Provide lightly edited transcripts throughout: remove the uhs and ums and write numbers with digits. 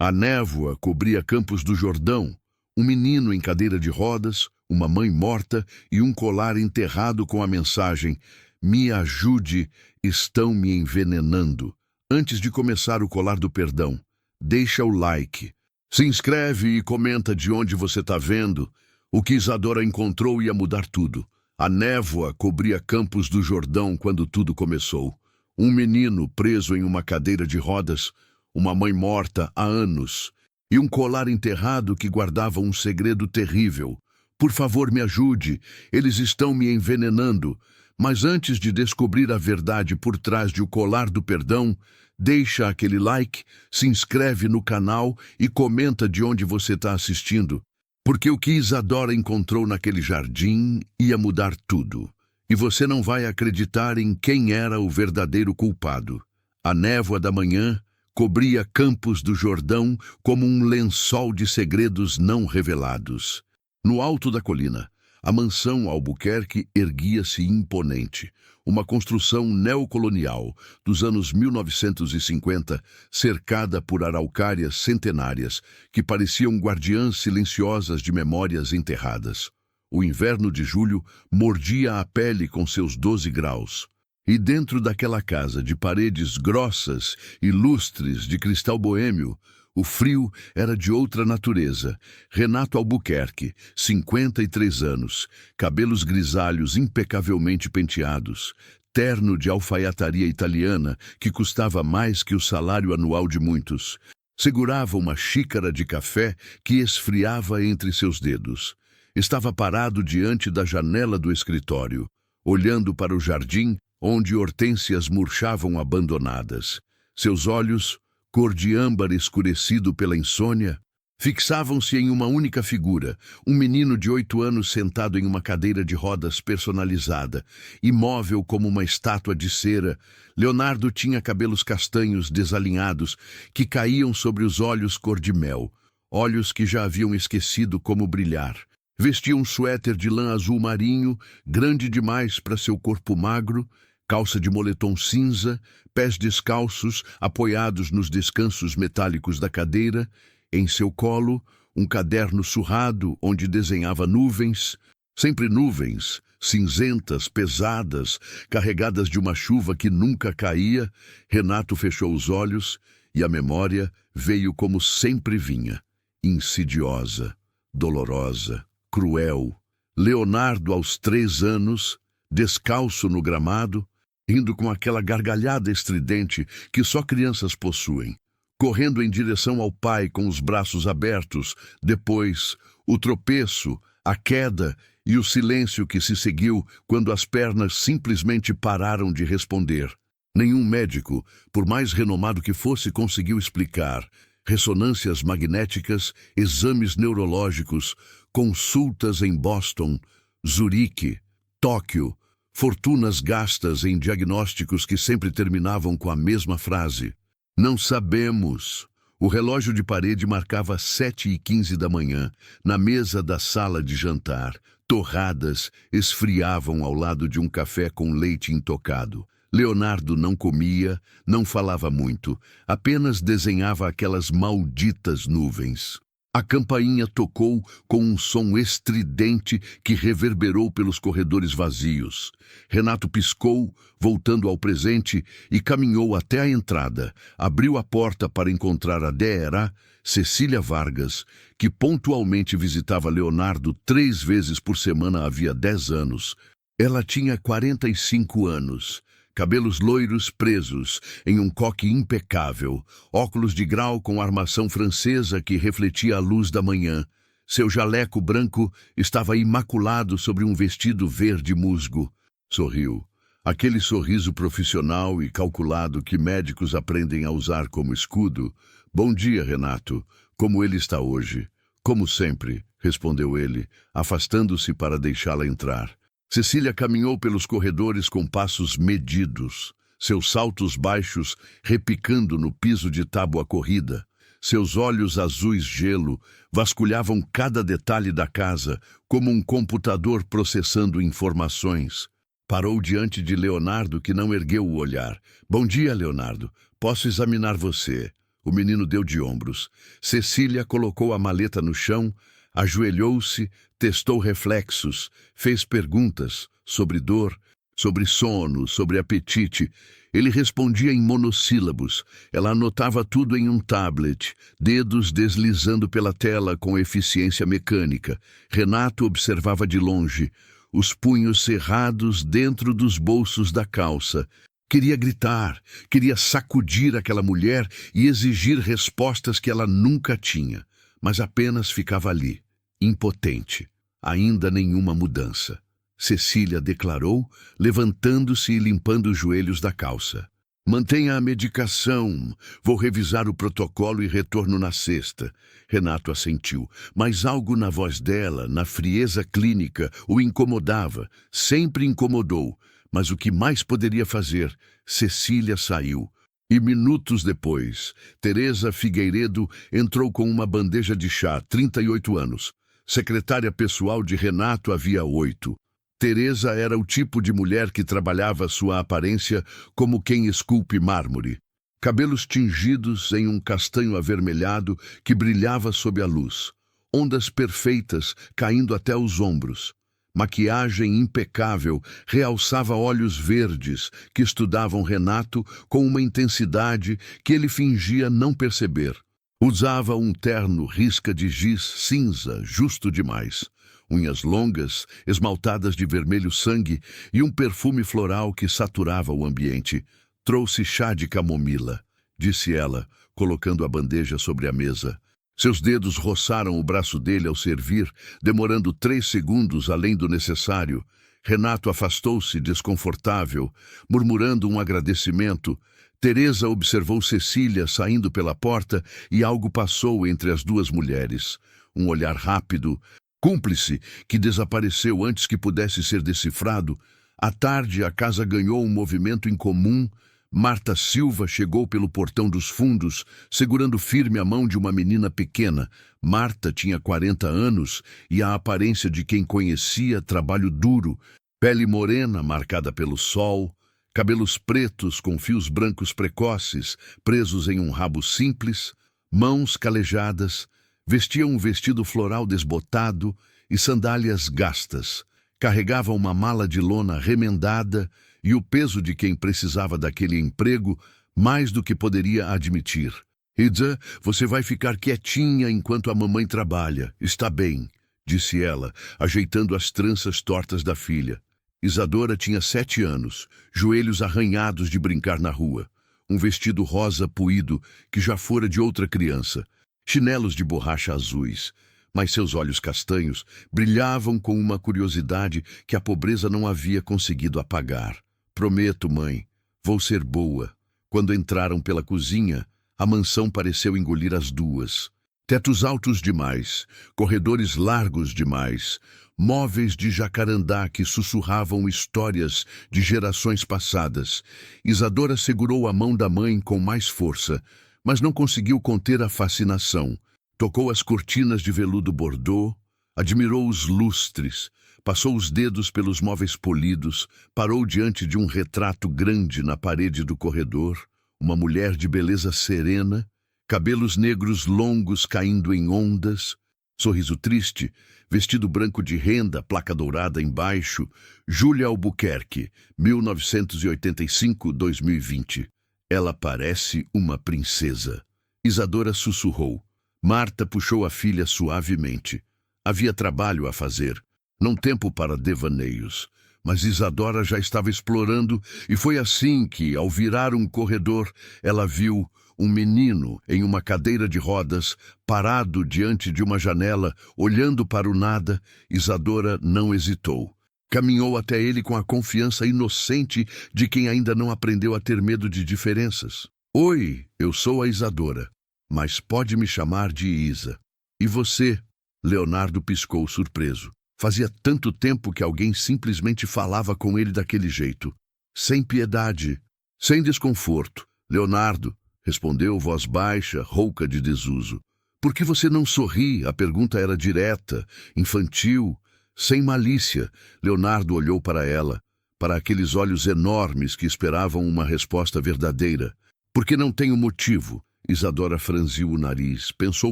A névoa cobria Campos do Jordão, um menino em cadeira de rodas, uma mãe morta e um colar enterrado com a mensagem: "Me ajude, estão me envenenando." Antes de começar o colar do perdão, deixa o like. Se inscreve e comenta de onde você está vendo. O que Isadora encontrou ia mudar tudo. A névoa cobria Campos do Jordão quando tudo começou. Um menino preso em uma cadeira de rodas, uma mãe morta há anos, e um colar enterrado que guardava um segredo terrível. Por favor, me ajude, eles estão me envenenando. Mas antes de descobrir a verdade por trás de O Colar do Perdão, deixa aquele like, se inscreve no canal e comenta de onde você está assistindo. Porque o que Isadora encontrou naquele jardim ia mudar tudo. E você não vai acreditar em quem era o verdadeiro culpado. A névoa da manhã cobria Campos do Jordão como um lençol de segredos não revelados. No alto da colina, a mansão Albuquerque erguia-se imponente, uma construção neocolonial dos anos 1950, cercada por araucárias centenárias que pareciam guardiãs silenciosas de memórias enterradas. O inverno de julho mordia a pele com seus 12 graus. E dentro daquela casa de paredes grossas e lustres de cristal boêmio, o frio era de outra natureza. Renato Albuquerque, 53 anos, cabelos grisalhos impecavelmente penteados, terno de alfaiataria italiana que custava mais que o salário anual de muitos, segurava uma xícara de café que esfriava entre seus dedos. Estava parado diante da janela do escritório, olhando para o jardim onde hortênsias murchavam abandonadas. Seus olhos, cor de âmbar escurecido pela insônia, fixavam-se em uma única figura, um menino de 8 anos sentado em uma cadeira de rodas personalizada, imóvel como uma estátua de cera. Leonardo tinha cabelos castanhos desalinhados que caíam sobre os olhos cor de mel, olhos que já haviam esquecido como brilhar. Vestia um suéter de lã azul marinho, grande demais para seu corpo magro, calça de moletom cinza, pés descalços apoiados nos descansos metálicos da cadeira, em seu colo um caderno surrado onde desenhava nuvens, sempre nuvens, cinzentas, pesadas, carregadas de uma chuva que nunca caía. Renato fechou os olhos e a memória veio como sempre vinha, insidiosa, dolorosa, cruel. Leonardo, aos 3 anos, descalço no gramado, rindo com aquela gargalhada estridente que só crianças possuem, correndo em direção ao pai com os braços abertos, depois o tropeço, a queda e o silêncio que se seguiu quando as pernas simplesmente pararam de responder. Nenhum médico, por mais renomado que fosse, conseguiu explicar. Ressonâncias magnéticas, exames neurológicos, consultas em Boston, Zurique, Tóquio, fortunas gastas em diagnósticos que sempre terminavam com a mesma frase: "Não sabemos." O relógio de parede marcava 7h15 da manhã. Na mesa da sala de jantar, torradas esfriavam ao lado de um café com leite intocado. Leonardo não comia, não falava muito, apenas desenhava aquelas malditas nuvens. A campainha tocou com um som estridente que reverberou pelos corredores vazios. Renato piscou, voltando ao presente, e caminhou até a entrada. Abriu a porta para encontrar a Dra. Cecília Vargas, que pontualmente visitava Leonardo 3 vezes por semana havia 10 anos. Ela tinha 45 anos. Cabelos loiros presos em um coque impecável, óculos de grau com armação francesa que refletia a luz da manhã. Seu jaleco branco estava imaculado sobre um vestido verde musgo. Sorriu. Aquele sorriso profissional e calculado que médicos aprendem a usar como escudo. "Bom dia, Renato. Como ele está hoje?" "Como sempre", respondeu ele, afastando-se para deixá-la entrar. Cecília caminhou pelos corredores com passos medidos, seus saltos baixos repicando no piso de tábua corrida. Seus olhos azuis gelo vasculhavam cada detalhe da casa, como um computador processando informações. Parou diante de Leonardo, que não ergueu o olhar. "Bom dia, Leonardo. Posso examinar você?" O menino deu de ombros. Cecília colocou a maleta no chão, ajoelhou-se, testou reflexos, fez perguntas sobre dor, sobre sono, sobre apetite. Ele respondia em monossílabos. Ela anotava tudo em um tablet, dedos deslizando pela tela com eficiência mecânica. Renato observava de longe, os punhos cerrados dentro dos bolsos da calça. Queria gritar, queria sacudir aquela mulher e exigir respostas que ela nunca tinha, mas apenas ficava ali, impotente. Ainda nenhuma mudança. Cecília declarou, levantando-se e limpando os joelhos da calça. Mantenha a medicação. Vou revisar o protocolo e retorno na sexta. Renato assentiu, mas algo na voz dela, na frieza clínica, o incomodava. Sempre incomodou. Mas o que mais poderia fazer? Cecília saiu. E minutos depois, Teresa Figueiredo entrou com uma bandeja de chá, 38 anos. Secretária pessoal de Renato havia 8. Teresa era o tipo de mulher que trabalhava sua aparência como quem esculpe mármore. Cabelos tingidos em um castanho avermelhado que brilhava sob a luz. Ondas perfeitas caindo até os ombros. Maquiagem impecável realçava olhos verdes que estudavam Renato com uma intensidade que ele fingia não perceber. Usava um terno risca de giz cinza, justo demais. Unhas longas, esmaltadas de vermelho sangue e um perfume floral que saturava o ambiente. Trouxe chá de camomila, disse ela, colocando a bandeja sobre a mesa. Seus dedos roçaram o braço dele ao servir, demorando 3 segundos além do necessário. Renato afastou-se, desconfortável, murmurando um agradecimento. Teresa observou Cecília saindo pela porta e algo passou entre as duas mulheres. Um olhar rápido, cúmplice, que desapareceu antes que pudesse ser decifrado. À tarde, a casa ganhou um movimento incomum. Marta Silva chegou pelo portão dos fundos, segurando firme a mão de uma menina pequena. Marta tinha 40 anos e a aparência de quem conhecia trabalho duro, pele morena marcada pelo sol, cabelos pretos com fios brancos precoces, presos em um rabo simples, mãos calejadas, vestia um vestido floral desbotado e sandálias gastas. Carregava uma mala de lona remendada e o peso de quem precisava daquele emprego mais do que poderia admitir. Ida, você vai ficar quietinha enquanto a mamãe trabalha. Está bem, disse ela, ajeitando as tranças tortas da filha. Isadora tinha 7 anos, joelhos arranhados de brincar na rua. Um vestido rosa puído que já fora de outra criança. Chinelos de borracha azuis. Mas seus olhos castanhos brilhavam com uma curiosidade que a pobreza não havia conseguido apagar. Prometo, mãe, vou ser boa. Quando entraram pela cozinha, a mansão pareceu engolir as duas. Tetos altos demais, corredores largos demais, móveis de jacarandá que sussurravam histórias de gerações passadas. Isadora segurou a mão da mãe com mais força, mas não conseguiu conter a fascinação. Tocou as cortinas de veludo bordô, admirou os lustres, passou os dedos pelos móveis polidos, parou diante de um retrato grande na parede do corredor, uma mulher de beleza serena, cabelos negros longos caindo em ondas, sorriso triste, vestido branco de renda, placa dourada embaixo, Júlia Albuquerque, 1985-2020. Ela parece uma princesa. Isadora sussurrou. Marta puxou a filha suavemente. Havia trabalho a fazer, não tempo para devaneios. Mas Isadora já estava explorando e foi assim que, ao virar um corredor, ela viu um menino em uma cadeira de rodas, parado diante de uma janela, olhando para o nada. Isadora não hesitou. Caminhou até ele com a confiança inocente de quem ainda não aprendeu a ter medo de diferenças. Oi, eu sou a Isadora, mas pode me chamar de Isa. E você? Leonardo piscou surpreso. Fazia tanto tempo que alguém simplesmente falava com ele daquele jeito. Sem piedade, sem desconforto. Leonardo, respondeu voz baixa, rouca de desuso. Por que você não sorri? A pergunta era direta, infantil, sem malícia. Leonardo olhou para ela, para aqueles olhos enormes que esperavam uma resposta verdadeira. Porque não tenho motivo. Isadora franziu o nariz, pensou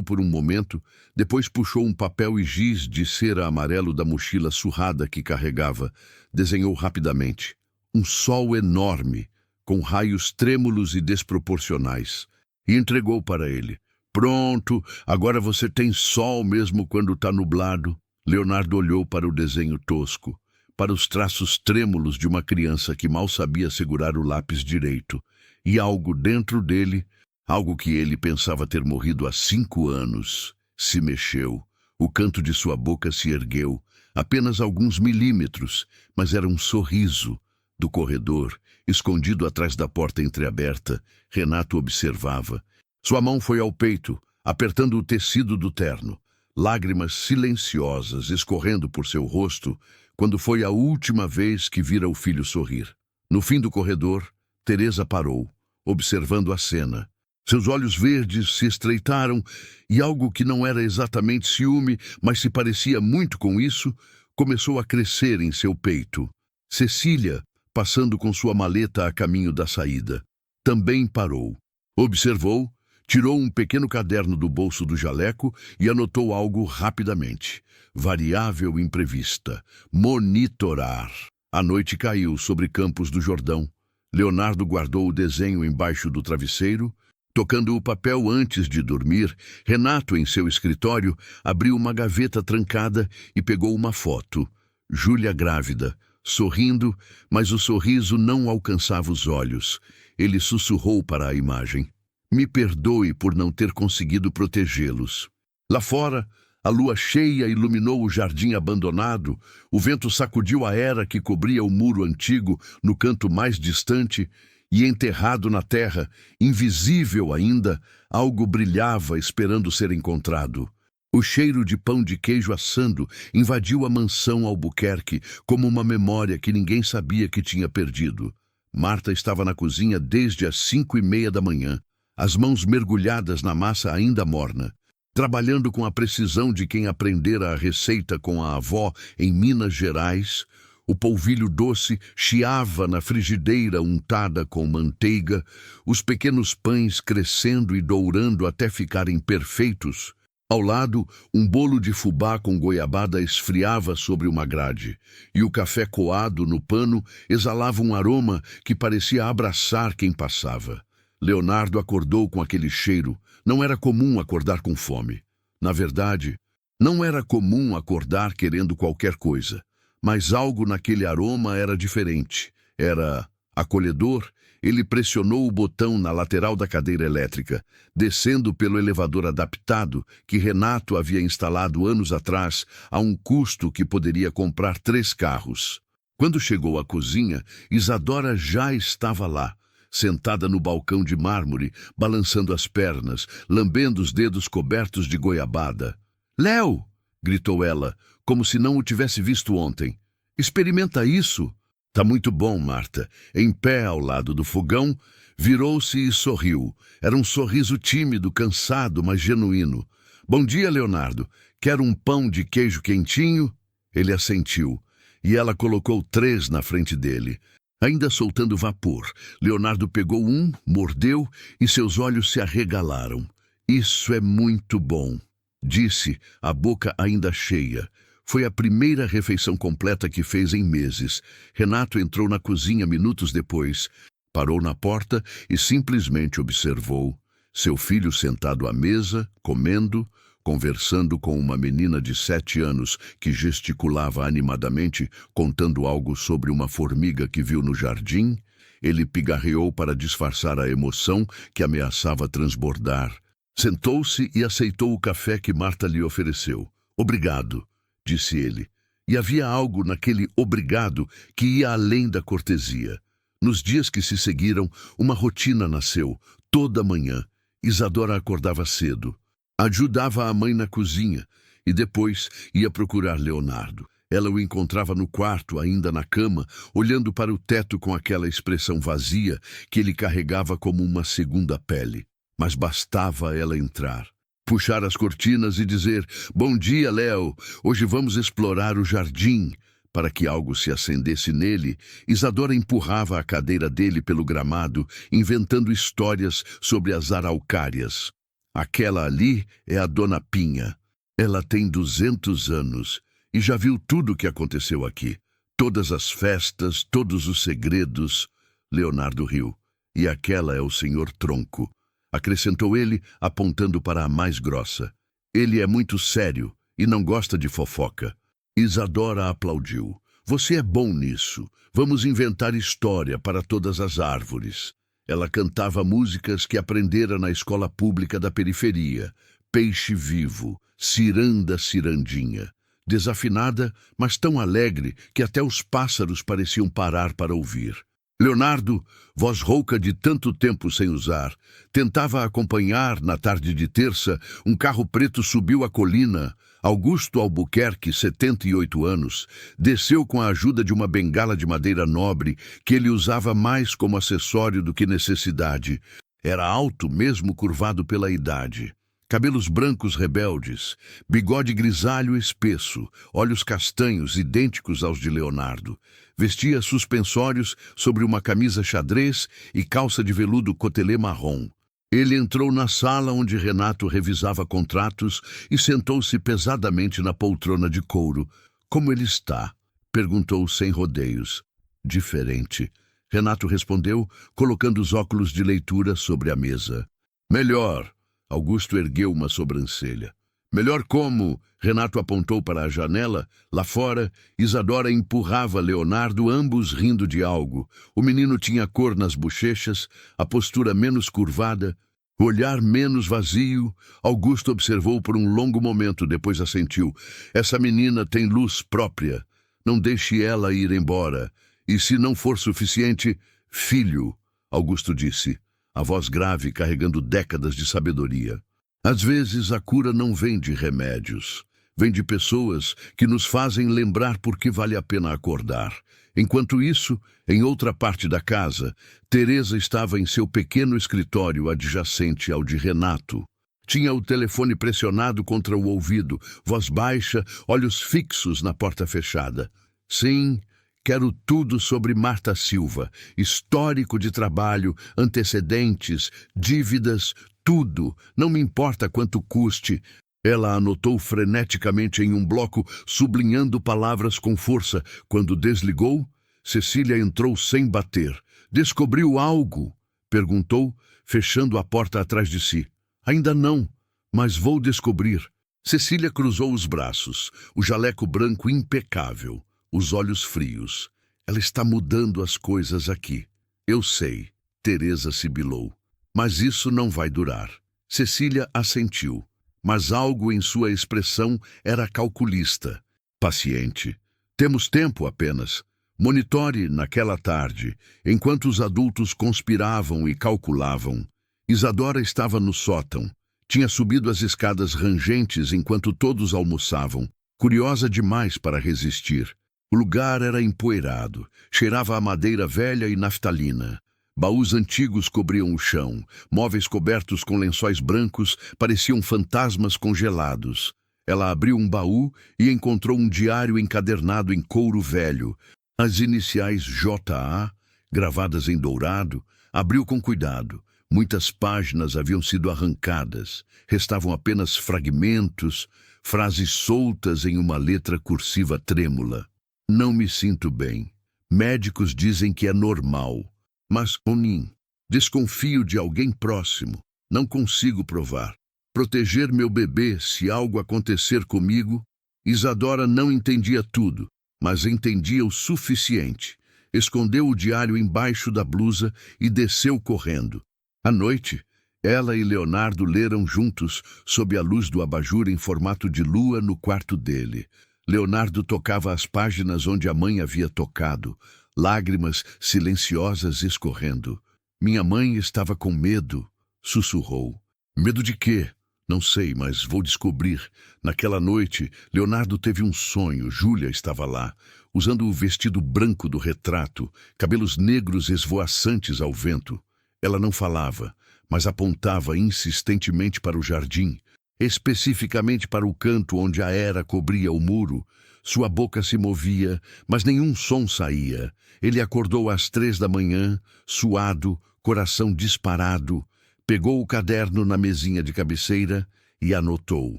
por um momento, depois puxou um papel e giz de cera amarelo da mochila surrada que carregava. Desenhou rapidamente. Um sol enorme, com raios trêmulos e desproporcionais, e entregou para ele. Pronto, agora você tem sol mesmo quando está nublado. Leonardo olhou para o desenho tosco, para os traços trêmulos de uma criança que mal sabia segurar o lápis direito, e algo dentro dele, algo que ele pensava ter morrido há 5 anos, se mexeu. O canto de sua boca se ergueu, apenas alguns milímetros, mas era um sorriso. Do corredor, escondido atrás da porta entreaberta, Renato observava. Sua mão foi ao peito, apertando o tecido do terno, lágrimas silenciosas escorrendo por seu rosto, quando foi a última vez que vira o filho sorrir. No fim do corredor, Teresa parou, observando a cena. Seus olhos verdes se estreitaram e algo que não era exatamente ciúme, mas se parecia muito com isso, começou a crescer em seu peito. Cecília, passando com sua maleta a caminho da saída, também parou. Observou, tirou um pequeno caderno do bolso do jaleco e anotou algo rapidamente. Variável imprevista. Monitorar. A noite caiu sobre Campos do Jordão. Leonardo guardou o desenho embaixo do travesseiro. Tocando o papel antes de dormir, Renato, em seu escritório, abriu uma gaveta trancada e pegou uma foto. Júlia grávida, sorrindo, mas o sorriso não alcançava os olhos. Ele sussurrou para a imagem. Me perdoe por não ter conseguido protegê-los. Lá fora, a lua cheia iluminou o jardim abandonado, o vento sacudiu a era que cobria o muro antigo no canto mais distante, e enterrado na terra, invisível ainda, algo brilhava esperando ser encontrado. O cheiro de pão de queijo assando invadiu a mansão Albuquerque como uma memória que ninguém sabia que tinha perdido. Marta estava na cozinha desde as 5:30 da manhã, as mãos mergulhadas na massa ainda morna, trabalhando com a precisão de quem aprendera a receita com a avó em Minas Gerais. O polvilho doce chiava na frigideira untada com manteiga, os pequenos pães crescendo e dourando até ficarem perfeitos. Ao lado, um bolo de fubá com goiabada esfriava sobre uma grade, e o café coado no pano exalava um aroma que parecia abraçar quem passava. Leonardo acordou com aquele cheiro. Não era comum acordar com fome. Na verdade, não era comum acordar querendo qualquer coisa. Mas algo naquele aroma era diferente. Era acolhedor. Ele pressionou o botão na lateral da cadeira elétrica, descendo pelo elevador adaptado que Renato havia instalado anos atrás a um custo que poderia comprar 3 carros. Quando chegou à cozinha, Isadora já estava lá, sentada no balcão de mármore, balançando as pernas, lambendo os dedos cobertos de goiabada. "Léo!" gritou ela, como se não o tivesse visto ontem. "Experimenta isso." "Tá muito bom, Marta." Em pé ao lado do fogão, virou-se e sorriu. Era um sorriso tímido, cansado, mas genuíno. "Bom dia, Leonardo. Quer um pão de queijo quentinho?" Ele assentiu, e ela colocou 3 na frente dele. Ainda soltando vapor, Leonardo pegou um, mordeu e seus olhos se arregalaram. "Isso é muito bom", disse, a boca ainda cheia. Foi a primeira refeição completa que fez em meses. Renato entrou na cozinha minutos depois, parou na porta e simplesmente observou. Seu filho sentado à mesa, comendo, conversando com uma menina de 7 anos que gesticulava animadamente, contando algo sobre uma formiga que viu no jardim. Ele pigarreou para disfarçar a emoção que ameaçava transbordar. Sentou-se e aceitou o café que Marta lhe ofereceu. "Obrigado", disse ele. E havia algo naquele obrigado que ia além da cortesia. Nos dias que se seguiram, uma rotina nasceu. Toda manhã, Isadora acordava cedo, ajudava a mãe na cozinha e depois ia procurar Leonardo. Ela o encontrava no quarto, ainda na cama, olhando para o teto com aquela expressão vazia que ele carregava como uma segunda pele. Mas bastava ela entrar, puxar as cortinas e dizer: "Bom dia, Léo. Hoje vamos explorar o jardim", Para que algo se acendesse nele, Isadora empurrava a cadeira dele pelo gramado, inventando histórias sobre as araucárias. Aquela ali é a Dona Pinha. Ela tem 200 anos e já viu tudo o que aconteceu aqui. Todas as festas, todos os segredos. Leonardo riu. E aquela é o Senhor Tronco, acrescentou ele, apontando para a mais grossa. Ele é muito sério e não gosta de fofoca. Isadora aplaudiu. Você é bom nisso. Vamos inventar história para todas as árvores. Ela cantava músicas que aprendera na escola pública da periferia. Peixe vivo, ciranda, cirandinha. Desafinada, mas tão alegre que até os pássaros pareciam parar para ouvir. Leonardo, voz rouca de tanto tempo sem usar, tentava acompanhar, na tarde de terça, um carro preto subiu a colina. Augusto Albuquerque, 78 anos, desceu com a ajuda de uma bengala de madeira nobre que ele usava mais como acessório do que necessidade. Era alto, mesmo curvado pela idade. Cabelos brancos rebeldes, bigode grisalho espesso, olhos castanhos idênticos aos de Leonardo. Vestia suspensórios sobre uma camisa xadrez e calça de veludo cotelê marrom. Ele entrou na sala onde Renato revisava contratos e sentou-se pesadamente na poltrona de couro. Como ele está? Perguntou sem rodeios. Diferente. Renato respondeu, colocando os óculos de leitura sobre a mesa. Melhor. Augusto ergueu uma sobrancelha. Melhor como? Renato apontou para a janela. Lá fora, Isadora empurrava Leonardo, ambos rindo de algo. O menino tinha cor nas bochechas, a postura menos curvada, o olhar menos vazio. Augusto observou por um longo momento, depois assentiu. Essa menina tem luz própria. Não deixe ela ir embora. E se não for suficiente, filho, Augusto disse, a voz grave carregando décadas de sabedoria. Às vezes a cura não vem de remédios. Vem de pessoas que nos fazem lembrar por que vale a pena acordar. Enquanto isso, em outra parte da casa, Teresa estava em seu pequeno escritório adjacente ao de Renato. Tinha o telefone pressionado contra o ouvido, voz baixa, olhos fixos na porta fechada. Sim, quero tudo sobre Marta Silva, histórico de trabalho, antecedentes, dívidas, tudo, não me importa quanto custe. Ela anotou freneticamente em um bloco, sublinhando palavras com força. Quando desligou, Cecília entrou sem bater. Descobriu algo? Perguntou, fechando a porta atrás de si. Ainda não, mas vou descobrir. Cecília cruzou os braços, o jaleco branco impecável, os olhos frios. Ela está mudando as coisas aqui. Eu sei, Teresa sibilou. Mas isso não vai durar. Cecília assentiu, mas algo em sua expressão era calculista. Paciente. Temos tempo apenas. Monitore naquela tarde, enquanto os adultos conspiravam e calculavam. Isadora estava no sótão. Tinha subido as escadas rangentes enquanto todos almoçavam, curiosa demais para resistir. O lugar era empoeirado, cheirava a madeira velha e naftalina. Baús antigos cobriam o chão, móveis cobertos com lençóis brancos pareciam fantasmas congelados. Ela abriu um baú e encontrou um diário encadernado em couro velho. As iniciais J.A., gravadas em dourado, abriu com cuidado. Muitas páginas haviam sido arrancadas. Restavam apenas fragmentos, frases soltas em uma letra cursiva trêmula. Não me sinto bem. Médicos dizem que é normal. Mas, Onin, desconfio de alguém próximo. Não consigo provar. Proteger meu bebê se algo acontecer comigo? Isadora não entendia tudo, mas entendia o suficiente. Escondeu o diário embaixo da blusa e desceu correndo. À noite, ela e Leonardo leram juntos, sob a luz do abajur em formato de lua no quarto dele. Leonardo tocava as páginas onde a mãe havia tocado, lágrimas silenciosas escorrendo. Minha mãe estava com medo, sussurrou. Medo de quê? Não sei, mas vou descobrir. Naquela noite, Leonardo teve um sonho. Júlia estava lá, usando o vestido branco do retrato, cabelos negros esvoaçantes ao vento. Ela não falava, mas apontava insistentemente para o jardim, especificamente para o canto onde a era cobria o muro. Sua boca se movia, mas nenhum som saía. Ele acordou às 3 da manhã, suado, coração disparado. Pegou o caderno na mesinha de cabeceira e anotou.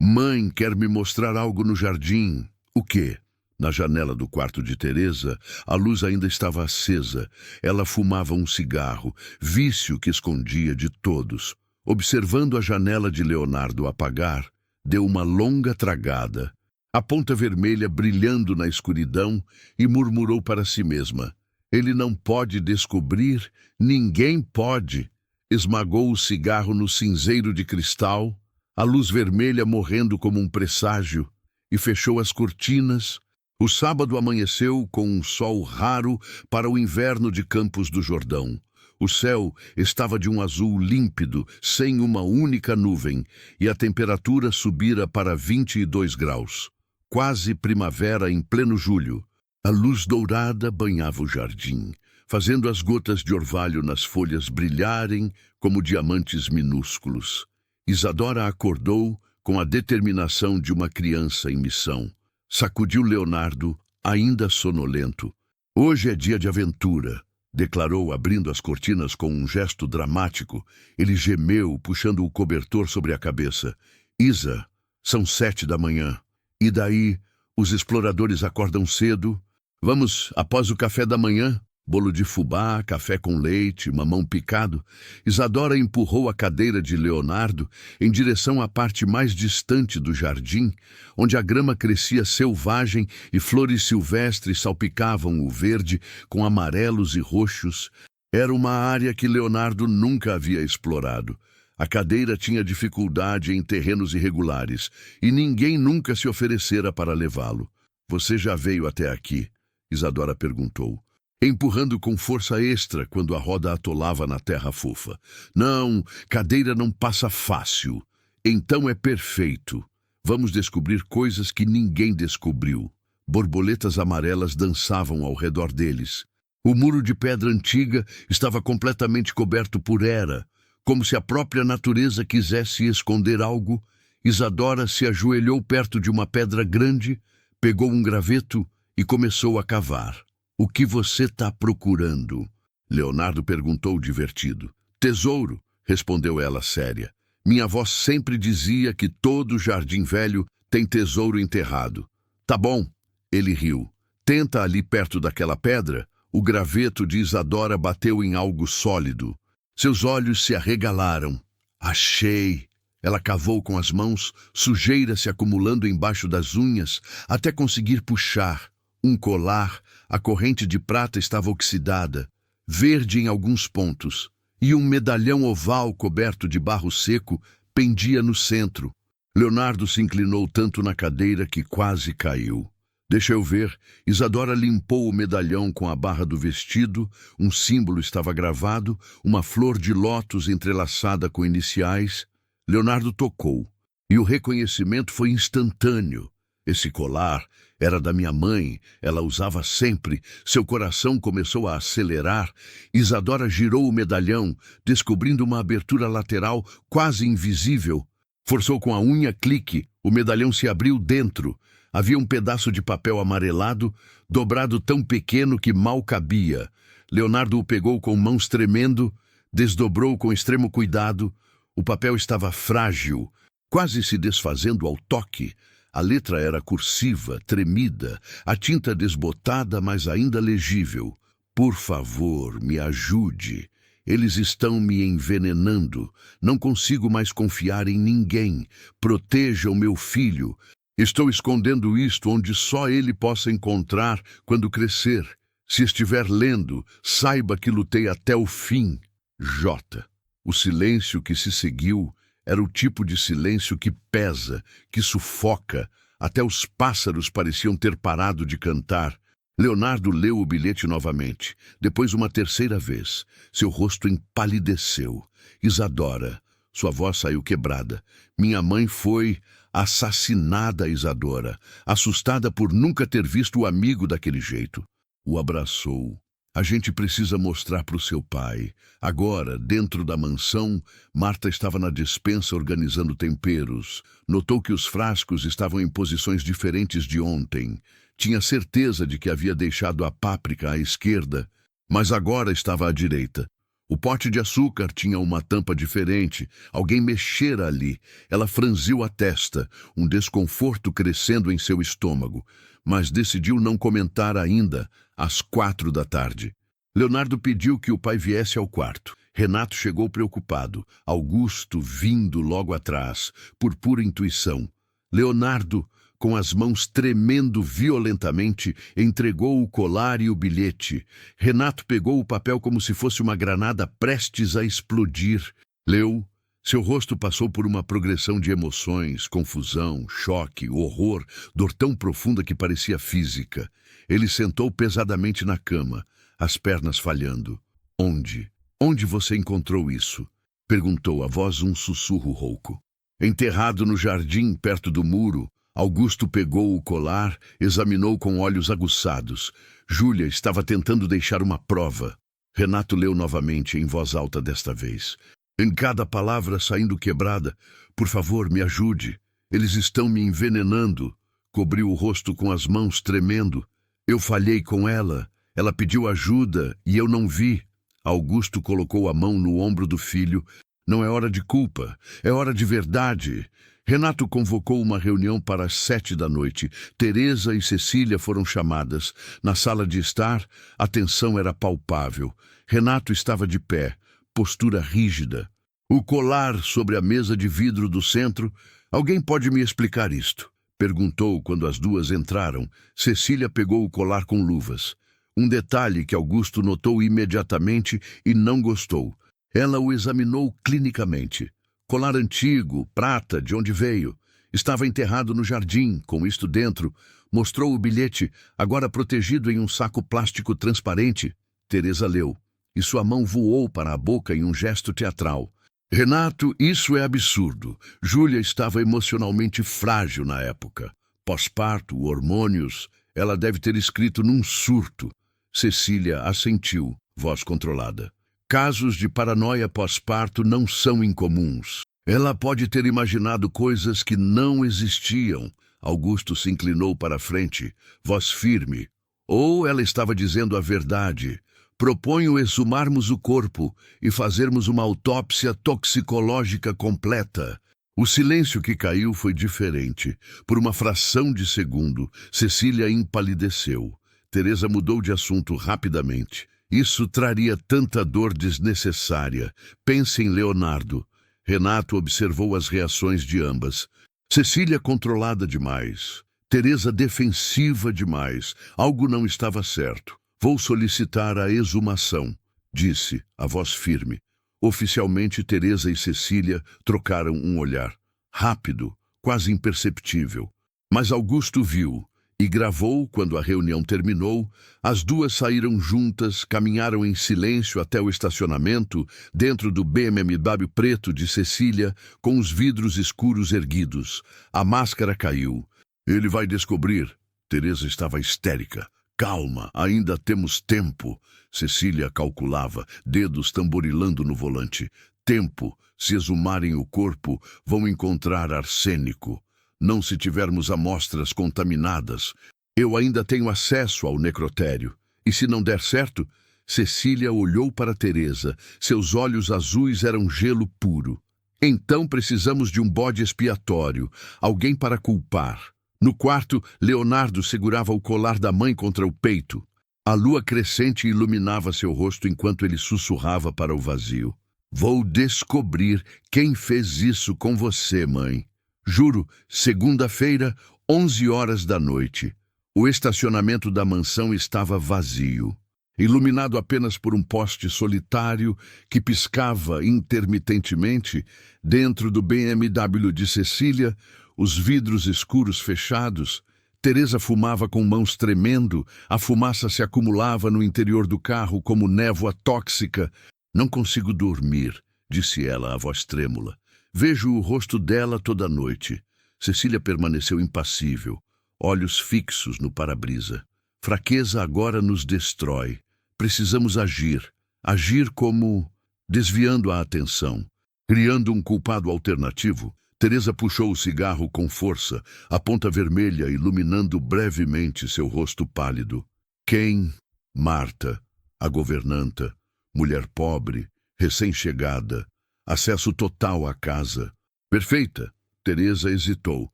Mãe quer me mostrar algo no jardim. O quê? Na janela do quarto de Teresa, a luz ainda estava acesa. Ela fumava um cigarro, vício que escondia de todos. Observando a janela de Leonardo apagar, deu uma longa tragada, a ponta vermelha brilhando na escuridão, e murmurou para si mesma. Ele não pode descobrir, ninguém pode. Esmagou o cigarro no cinzeiro de cristal, a luz vermelha morrendo como um presságio, e fechou as cortinas. O sábado amanheceu com um sol raro para o inverno de Campos do Jordão. O céu estava de um azul límpido, sem uma única nuvem, e a temperatura subira para 22 graus. Quase primavera em pleno julho. A luz dourada banhava o jardim, fazendo as gotas de orvalho nas folhas brilharem como diamantes minúsculos. Isadora acordou com a determinação de uma criança em missão. Sacudiu Leonardo, ainda sonolento. Hoje é dia de aventura, declarou, abrindo as cortinas com um gesto dramático. Ele gemeu, puxando o cobertor sobre a cabeça. Isa, são 7 da manhã. E daí, os exploradores acordam cedo. Vamos após o café da manhã. Bolo de fubá, café com leite, mamão picado. Isadora empurrou a cadeira de Leonardo em direção à parte mais distante do jardim, onde a grama crescia selvagem e flores silvestres salpicavam o verde com amarelos e roxos. Era uma área que Leonardo nunca havia explorado. A cadeira tinha dificuldade em terrenos irregulares, e ninguém nunca se oferecera para levá-lo. Você já veio até aqui? Isadora perguntou, empurrando com força extra quando a roda atolava na terra fofa. Não, cadeira não passa fácil. Então é perfeito. Vamos descobrir coisas que ninguém descobriu. Borboletas amarelas dançavam ao redor deles. O muro de pedra antiga estava completamente coberto por era, como se a própria natureza quisesse esconder algo. Isadora se ajoelhou perto de uma pedra grande, pegou um graveto e começou a cavar. O que você está procurando? Leonardo perguntou divertido. Tesouro, respondeu ela séria. Minha avó sempre dizia que todo jardim velho tem tesouro enterrado. Tá bom, ele riu. Tenta ali perto daquela pedra. O graveto de Isadora bateu em algo sólido. Seus olhos se arregalaram. Achei! Ela cavou com as mãos, sujeira se acumulando embaixo das unhas, até conseguir puxar. Um colar, a corrente de prata estava oxidada, verde em alguns pontos, e um medalhão oval coberto de barro seco pendia no centro. Leonardo se inclinou tanto na cadeira que quase caiu. Deixa eu ver. Isadora limpou o medalhão com a barra do vestido, um símbolo estava gravado, uma flor de lótus entrelaçada com iniciais. Leonardo tocou, e o reconhecimento foi instantâneo. Esse colar era da minha mãe, ela usava sempre. Seu coração começou a acelerar. Isadora girou o medalhão, descobrindo uma abertura lateral quase invisível. Forçou com a unha clique, o medalhão se abriu dentro. Havia um pedaço de papel amarelado, dobrado tão pequeno que mal cabia. Leonardo o pegou com mãos tremendo, desdobrou com extremo cuidado. O papel estava frágil, quase se desfazendo ao toque. A letra era cursiva, tremida, a tinta desbotada, mas ainda legível. Por favor, me ajude. Eles estão me envenenando. Não consigo mais confiar em ninguém. Proteja o meu filho. Estou escondendo isto onde só ele possa encontrar quando crescer. Se estiver lendo, saiba que lutei até o fim. J. O silêncio que se seguiu era o tipo de silêncio que pesa, que sufoca. Até os pássaros pareciam ter parado de cantar. Leonardo leu o bilhete novamente, depois uma terceira vez. Seu rosto empalideceu. Isadora. Sua voz saiu quebrada. Minha mãe foi assassinada, Isadora, assustada por nunca ter visto o amigo daquele jeito. O abraçou. A gente precisa mostrar para o seu pai. Agora, dentro da mansão, Marta estava na despensa organizando temperos. Notou que os frascos estavam em posições diferentes de ontem. Tinha certeza de que havia deixado a páprica à esquerda, mas agora estava à direita. O pote de açúcar tinha uma tampa diferente. Alguém mexera ali. Ela franziu a testa, um desconforto crescendo em seu estômago, mas decidiu não comentar ainda, às 4 da tarde. Leonardo pediu que o pai viesse ao quarto. Renato chegou preocupado, Augusto vindo logo atrás, por pura intuição. Leonardo, com as mãos tremendo violentamente, entregou o colar e o bilhete. Renato pegou o papel como se fosse uma granada prestes a explodir. Leu. Seu rosto passou por uma progressão de emoções, confusão, choque, horror, dor tão profunda que parecia física. Ele sentou pesadamente na cama, as pernas falhando. Onde? Onde você encontrou isso? Perguntou a voz um sussurro rouco. Enterrado no jardim, perto do muro. Augusto pegou o colar, examinou com olhos aguçados. Júlia estava tentando deixar uma prova. Renato leu novamente, em voz alta desta vez. Em cada palavra saindo quebrada. Por favor, me ajude. Eles estão me envenenando. Cobriu o rosto com as mãos, tremendo. Eu falhei com ela. Ela pediu ajuda e eu não vi. Augusto colocou a mão no ombro do filho. Não é hora de culpa, é hora de verdade. Renato convocou uma reunião para as 7 da noite. Teresa e Cecília foram chamadas. Na sala de estar, a tensão era palpável. Renato estava de pé, postura rígida. O colar sobre a mesa de vidro do centro. Alguém pode me explicar isto? Perguntou quando as duas entraram. Cecília pegou o colar com luvas. Um detalhe que Augusto notou imediatamente e não gostou. Ela o examinou clinicamente. Colar antigo, prata, de onde veio. Estava enterrado no jardim, com isto dentro. Mostrou o bilhete, agora protegido em um saco plástico transparente. Teresa leu, e sua mão voou para a boca em um gesto teatral. Renato, isso é absurdo. Júlia estava emocionalmente frágil na época. Pós-parto, hormônios. Ela deve ter escrito num surto. Cecília assentiu, voz controlada. Casos de paranoia pós-parto não são incomuns. Ela pode ter imaginado coisas que não existiam. Augusto se inclinou para a frente, voz firme. Ou ela estava dizendo a verdade. Proponho exumarmos o corpo e fazermos uma autópsia toxicológica completa. O silêncio que caiu foi diferente. Por uma fração de segundo, Cecília empalideceu. Teresa mudou de assunto rapidamente. Isso traria tanta dor desnecessária. Pense em Leonardo. Renato observou as reações de ambas. Cecília controlada demais. Teresa defensiva demais. Algo não estava certo. Vou solicitar a exumação, disse, a voz firme. Oficialmente, Teresa e Cecília trocaram um olhar. Rápido, quase imperceptível. Mas Augusto viu. E gravou, quando a reunião terminou, as duas saíram juntas, caminharam em silêncio até o estacionamento, dentro do BMW preto de Cecília, com os vidros escuros erguidos. A máscara caiu. Ele vai descobrir. Teresa estava histérica. Calma, ainda temos tempo. Cecília calculava, dedos tamborilando no volante. Tempo. Se exumarem o corpo, vão encontrar arsênico. Não se tivermos amostras contaminadas. Eu ainda tenho acesso ao necrotério. E se não der certo? Cecília olhou para Teresa. Seus olhos azuis eram gelo puro. Então precisamos de um bode expiatório, alguém para culpar. No quarto, Leonardo segurava o colar da mãe contra o peito. A lua crescente iluminava seu rosto enquanto ele sussurrava para o vazio. Vou descobrir quem fez isso com você, mãe. Juro, segunda-feira, 11 horas da noite. O estacionamento da mansão estava vazio, iluminado apenas por um poste solitário que piscava intermitentemente. Dentro do BMW de Cecília, os vidros escuros fechados. Teresa fumava com mãos tremendo, a fumaça se acumulava no interior do carro como névoa tóxica. Não consigo dormir, disse ela, a voz trêmula. Vejo o rosto dela toda noite. Cecília permaneceu impassível, olhos fixos no para-brisa. Fraqueza agora nos destrói. precisamos agir. Agir como desviando a atenção, criando um culpado alternativo. Teresa puxou o cigarro com força, a ponta vermelha iluminando brevemente seu rosto pálido. Quem? Marta, a governanta, mulher pobre, recém-chegada, acesso total à casa. Perfeita. Teresa hesitou,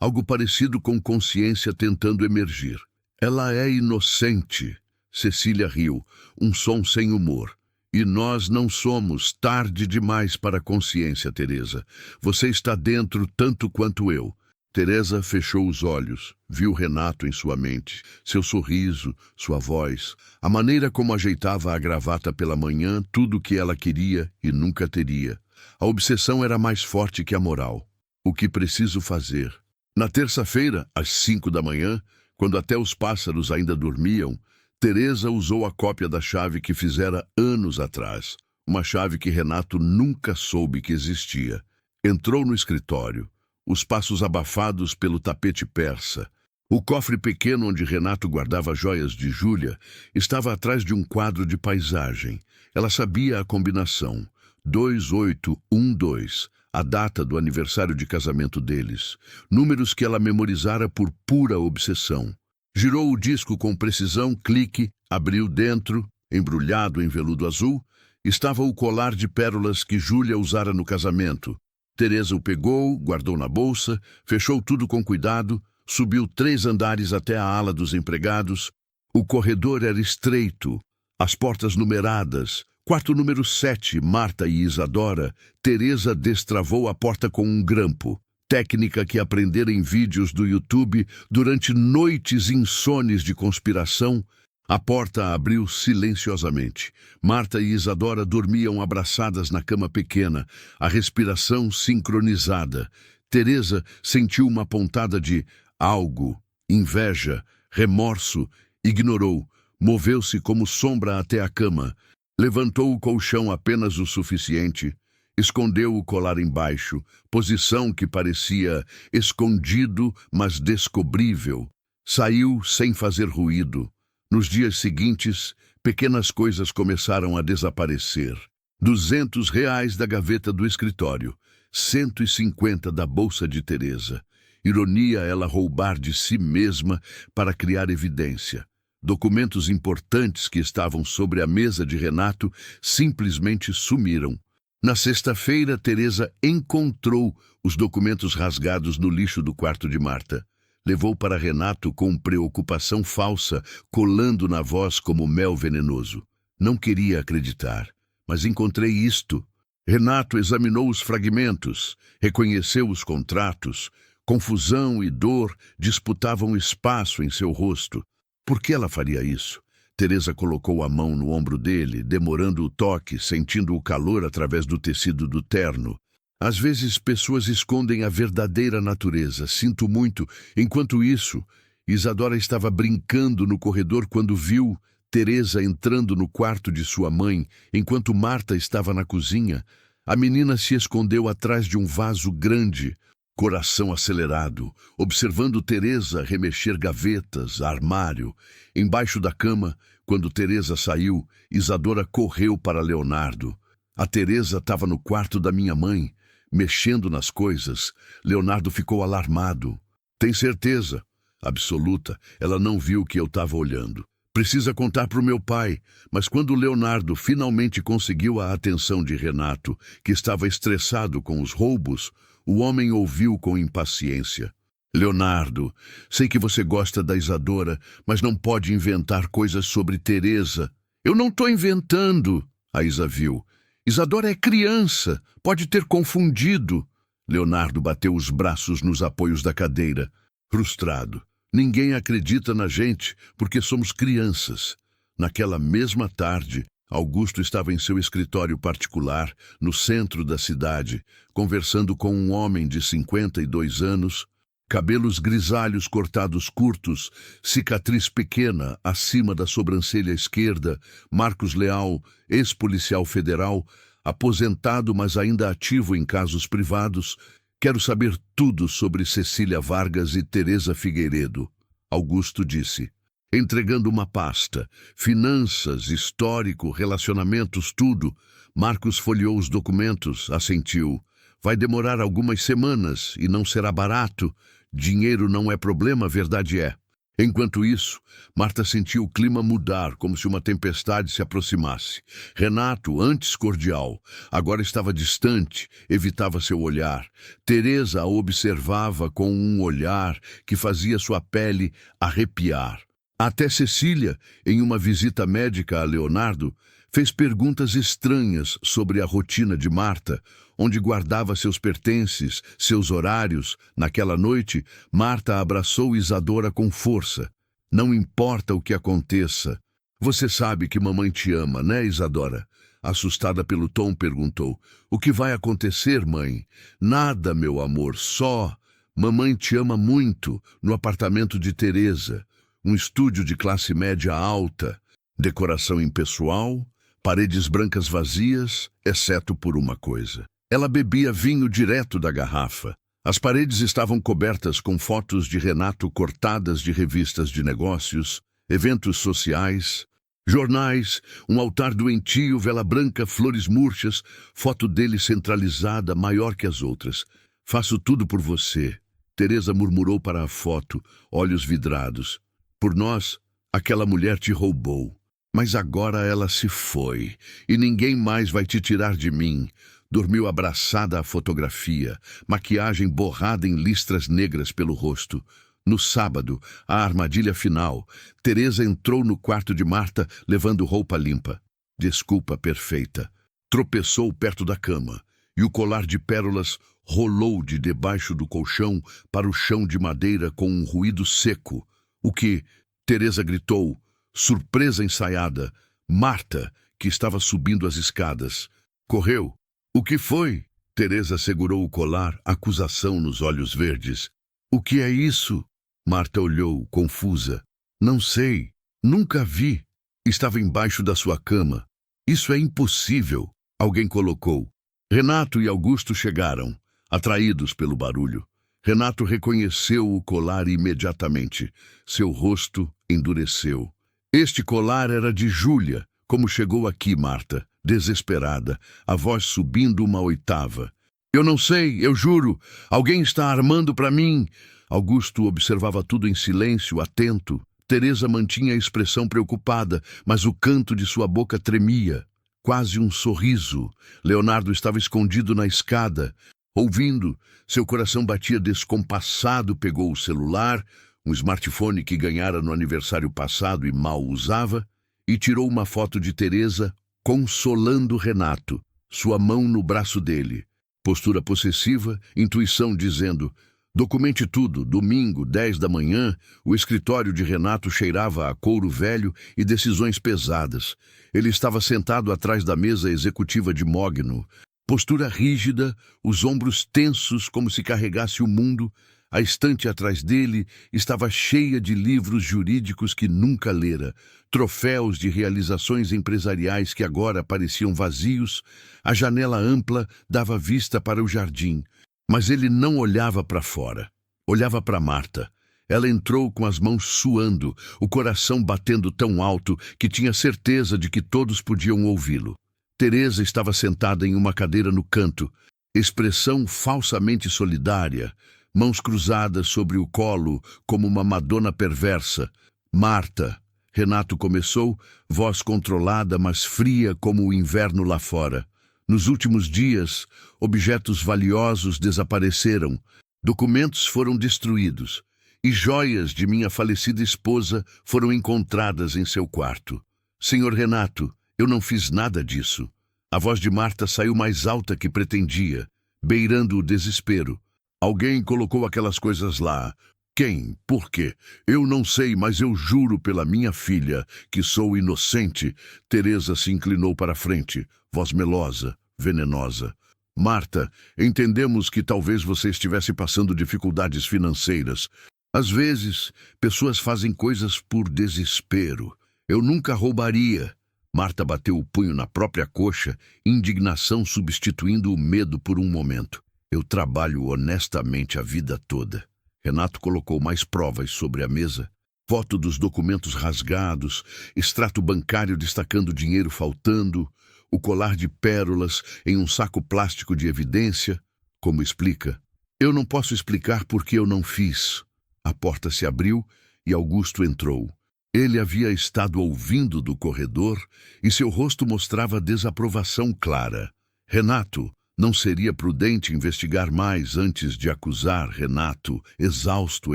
algo parecido com consciência tentando emergir. Ela é inocente. Cecília riu, um som sem humor. E nós não somos tarde demais para a consciência, Teresa. Você está dentro tanto quanto eu. Teresa fechou os olhos, viu Renato em sua mente, seu sorriso, sua voz, a maneira como ajeitava a gravata pela manhã, tudo o que ela queria e nunca teria. A obsessão era mais forte que a moral. O que preciso fazer? Na terça-feira, às 5 da manhã, quando até os pássaros ainda dormiam, Teresa usou a cópia da chave que fizera anos atrás, uma chave que Renato nunca soube que existia. Entrou no escritório, os passos abafados pelo tapete persa. O cofre pequeno onde Renato guardava joias de Júlia estava atrás de um quadro de paisagem. Ela sabia a combinação, 2812, a data do aniversário de casamento deles, números que ela memorizara por pura obsessão. Girou o disco com precisão, clique, abriu dentro, embrulhado em veludo azul, estava o colar de pérolas que Júlia usara no casamento. Teresa o pegou, guardou na bolsa, fechou tudo com cuidado, subiu 3 andares até a ala dos empregados. O corredor era estreito, as portas numeradas. Quarto número 7, Marta e Isadora. Teresa destravou a porta com um grampo. Técnica que aprendera em vídeos do YouTube durante noites insones de conspiração. A porta abriu silenciosamente. Marta e Isadora dormiam abraçadas na cama pequena, a respiração sincronizada. Teresa sentiu uma pontada de algo, inveja, remorso. Ignorou, moveu-se como sombra até a cama. Levantou o colchão apenas o suficiente. Escondeu o colar embaixo, posição que parecia escondido, mas descobrível. Saiu sem fazer ruído. Nos dias seguintes, pequenas coisas começaram a desaparecer. R$ 200 da gaveta do escritório, 150 da bolsa de Teresa. Ironia ela roubar de si mesma para criar evidência. Documentos importantes que estavam sobre a mesa de Renato simplesmente sumiram. Na sexta-feira, Teresa encontrou os documentos rasgados no lixo do quarto de Marta. Levou para Renato com preocupação falsa, colando na voz como mel venenoso. Não queria acreditar, mas encontrei isto. Renato examinou os fragmentos, reconheceu os contratos. Confusão e dor disputavam espaço em seu rosto. Por que ela faria isso? Teresa colocou a mão no ombro dele, demorando o toque, sentindo o calor através do tecido do terno. Às vezes, pessoas escondem a verdadeira natureza. Sinto muito. Enquanto isso, Isadora estava brincando no corredor quando viu Teresa entrando no quarto de sua mãe, enquanto Marta estava na cozinha. A menina se escondeu atrás de um vaso grande, coração acelerado, observando Teresa remexer gavetas, armário. Embaixo da cama, quando Teresa saiu, Isadora correu para Leonardo. A Teresa estava no quarto da minha mãe, mexendo nas coisas. Leonardo ficou alarmado. Tem certeza? Absoluta. Ela não viu que eu estava olhando. Precisa contar para o meu pai. Mas quando Leonardo finalmente conseguiu a atenção de Renato, que estava estressado com os roubos, o homem ouviu com impaciência. Leonardo, sei que você gosta da Isadora, mas não pode inventar coisas sobre Teresa. Eu não estou inventando, a Isa viu. Isadora é criança, pode ter confundido. Leonardo bateu os braços nos apoios da cadeira, frustrado. Ninguém acredita na gente porque somos crianças. Naquela mesma tarde, Augusto estava em seu escritório particular, no centro da cidade, conversando com um homem de 52 anos, cabelos grisalhos cortados curtos, cicatriz pequena acima da sobrancelha esquerda. Marcos Leal, ex-policial federal, aposentado mas ainda ativo em casos privados. Quero saber tudo sobre Cecília Vargas e Teresa Figueiredo. Augusto disse. entregando uma pasta. Finanças, histórico, relacionamentos, tudo. Marcos folheou os documentos, assentiu. Vai demorar algumas semanas e não será barato. Dinheiro não é problema, verdade é. Enquanto isso, Marta sentiu o clima mudar, como se uma tempestade se aproximasse. Renato, antes cordial, agora estava distante, evitava seu olhar. Teresa a observava com um olhar que fazia sua pele arrepiar. Até Cecília, em uma visita médica a Leonardo, fez perguntas estranhas sobre a rotina de Marta, onde guardava seus pertences, seus horários. Naquela noite, Marta abraçou Isadora com força. Não importa o que aconteça. Você sabe que mamãe te ama, né, Isadora? Assustada pelo tom, perguntou. O que vai acontecer, mãe? Nada, meu amor, só. Mamãe te ama muito, no apartamento de Teresa. Um estúdio de classe média alta. Decoração impessoal, paredes brancas vazias, exceto por uma coisa. Ela bebia vinho direto da garrafa. As paredes estavam cobertas com fotos de Renato cortadas de revistas de negócios, eventos sociais, jornais, um altar doentio, vela branca, flores murchas, foto dele centralizada, maior que as outras. Faço tudo por você. Teresa murmurou para a foto, olhos vidrados. Por nós, aquela mulher te roubou. Mas agora ela se foi, e ninguém mais vai te tirar de mim. Dormiu abraçada à fotografia, maquiagem borrada em listras negras pelo rosto. No sábado, a armadilha final. Teresa entrou no quarto de Marta, levando roupa limpa. Desculpa perfeita. Tropeçou perto da cama, e o colar de pérolas rolou de debaixo do colchão para o chão de madeira com um ruído seco. O que? Teresa gritou, surpresa ensaiada. Marta, que estava subindo as escadas. Correu. O que foi? Teresa segurou o colar, acusação nos olhos verdes. O que é isso? Marta olhou, confusa. Não sei. Nunca vi. Estava embaixo da sua cama. Isso é impossível. Alguém colocou. Renato e Augusto chegaram, atraídos pelo barulho. Renato reconheceu o colar imediatamente. Seu rosto endureceu. Este colar era de Júlia. Como chegou aqui, Marta? Desesperada, a voz subindo uma oitava. Eu não sei, eu juro. Alguém está armando para mim. Augusto observava tudo em silêncio, atento. Teresa mantinha a expressão preocupada, mas o canto de sua boca tremia. Quase um sorriso. Leonardo estava escondido na escada. Ouvindo, seu coração batia descompassado, pegou o celular, um smartphone que ganhara no aniversário passado e mal usava, e tirou uma foto de Teresa consolando Renato, sua mão no braço dele. Postura possessiva, intuição dizendo, documente tudo. Domingo, 10 da manhã, o escritório de Renato cheirava a couro velho e decisões pesadas. Ele estava sentado atrás da mesa executiva de mogno. Postura rígida, os ombros tensos como se carregasse o mundo. A estante atrás dele estava cheia de livros jurídicos que nunca lera, troféus de realizações empresariais que agora pareciam vazios. A janela ampla dava vista para o jardim, mas ele não olhava para fora. Olhava para Marta. Ela entrou com as mãos suando, o coração batendo tão alto que tinha certeza de que todos podiam ouvi-lo. Teresa estava sentada em uma cadeira no canto, expressão falsamente solidária, mãos cruzadas sobre o colo como uma madona perversa. Marta, Renato começou, voz controlada, mas fria como o inverno lá fora. Nos últimos dias, objetos valiosos desapareceram, documentos foram destruídos e joias de minha falecida esposa foram encontradas em seu quarto. Senhor Renato, eu não fiz nada disso. A voz de Marta saiu mais alta que pretendia, beirando o desespero. Alguém colocou aquelas coisas lá. Quem? Por quê? Eu não sei, mas eu juro pela minha filha que sou inocente. Teresa se inclinou para a frente, voz melosa, venenosa. Marta, entendemos que talvez você estivesse passando dificuldades financeiras. Às vezes, pessoas fazem coisas por desespero. Eu nunca roubaria. Marta bateu o punho na própria coxa, indignação substituindo o medo por um momento. Eu trabalho honestamente a vida toda. Renato colocou mais provas sobre a mesa. Foto dos documentos rasgados, extrato bancário destacando dinheiro faltando, o colar de pérolas em um saco plástico de evidência. Como explica? Eu não posso explicar porque eu não fiz. A porta se abriu e Augusto entrou. Ele havia estado ouvindo do corredor e seu rosto mostrava desaprovação clara. Renato, não seria prudente investigar mais antes de acusar Renato, exausto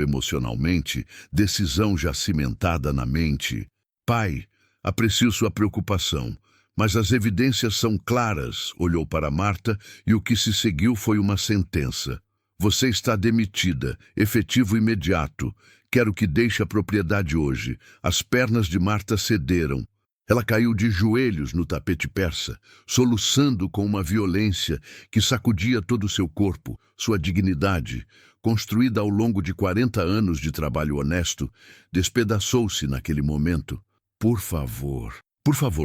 emocionalmente, decisão já cimentada na mente. Pai, aprecio sua preocupação, mas as evidências são claras, olhou para Marta e o que se seguiu foi uma sentença. Você está demitida, efetivo imediato. Quero que deixe a propriedade hoje. As pernas de Marta cederam. Ela caiu de joelhos no tapete persa, soluçando com uma violência que sacudia todo o seu corpo, sua dignidade, construída ao longo de 40 anos de trabalho honesto, despedaçou-se naquele momento. Por favor,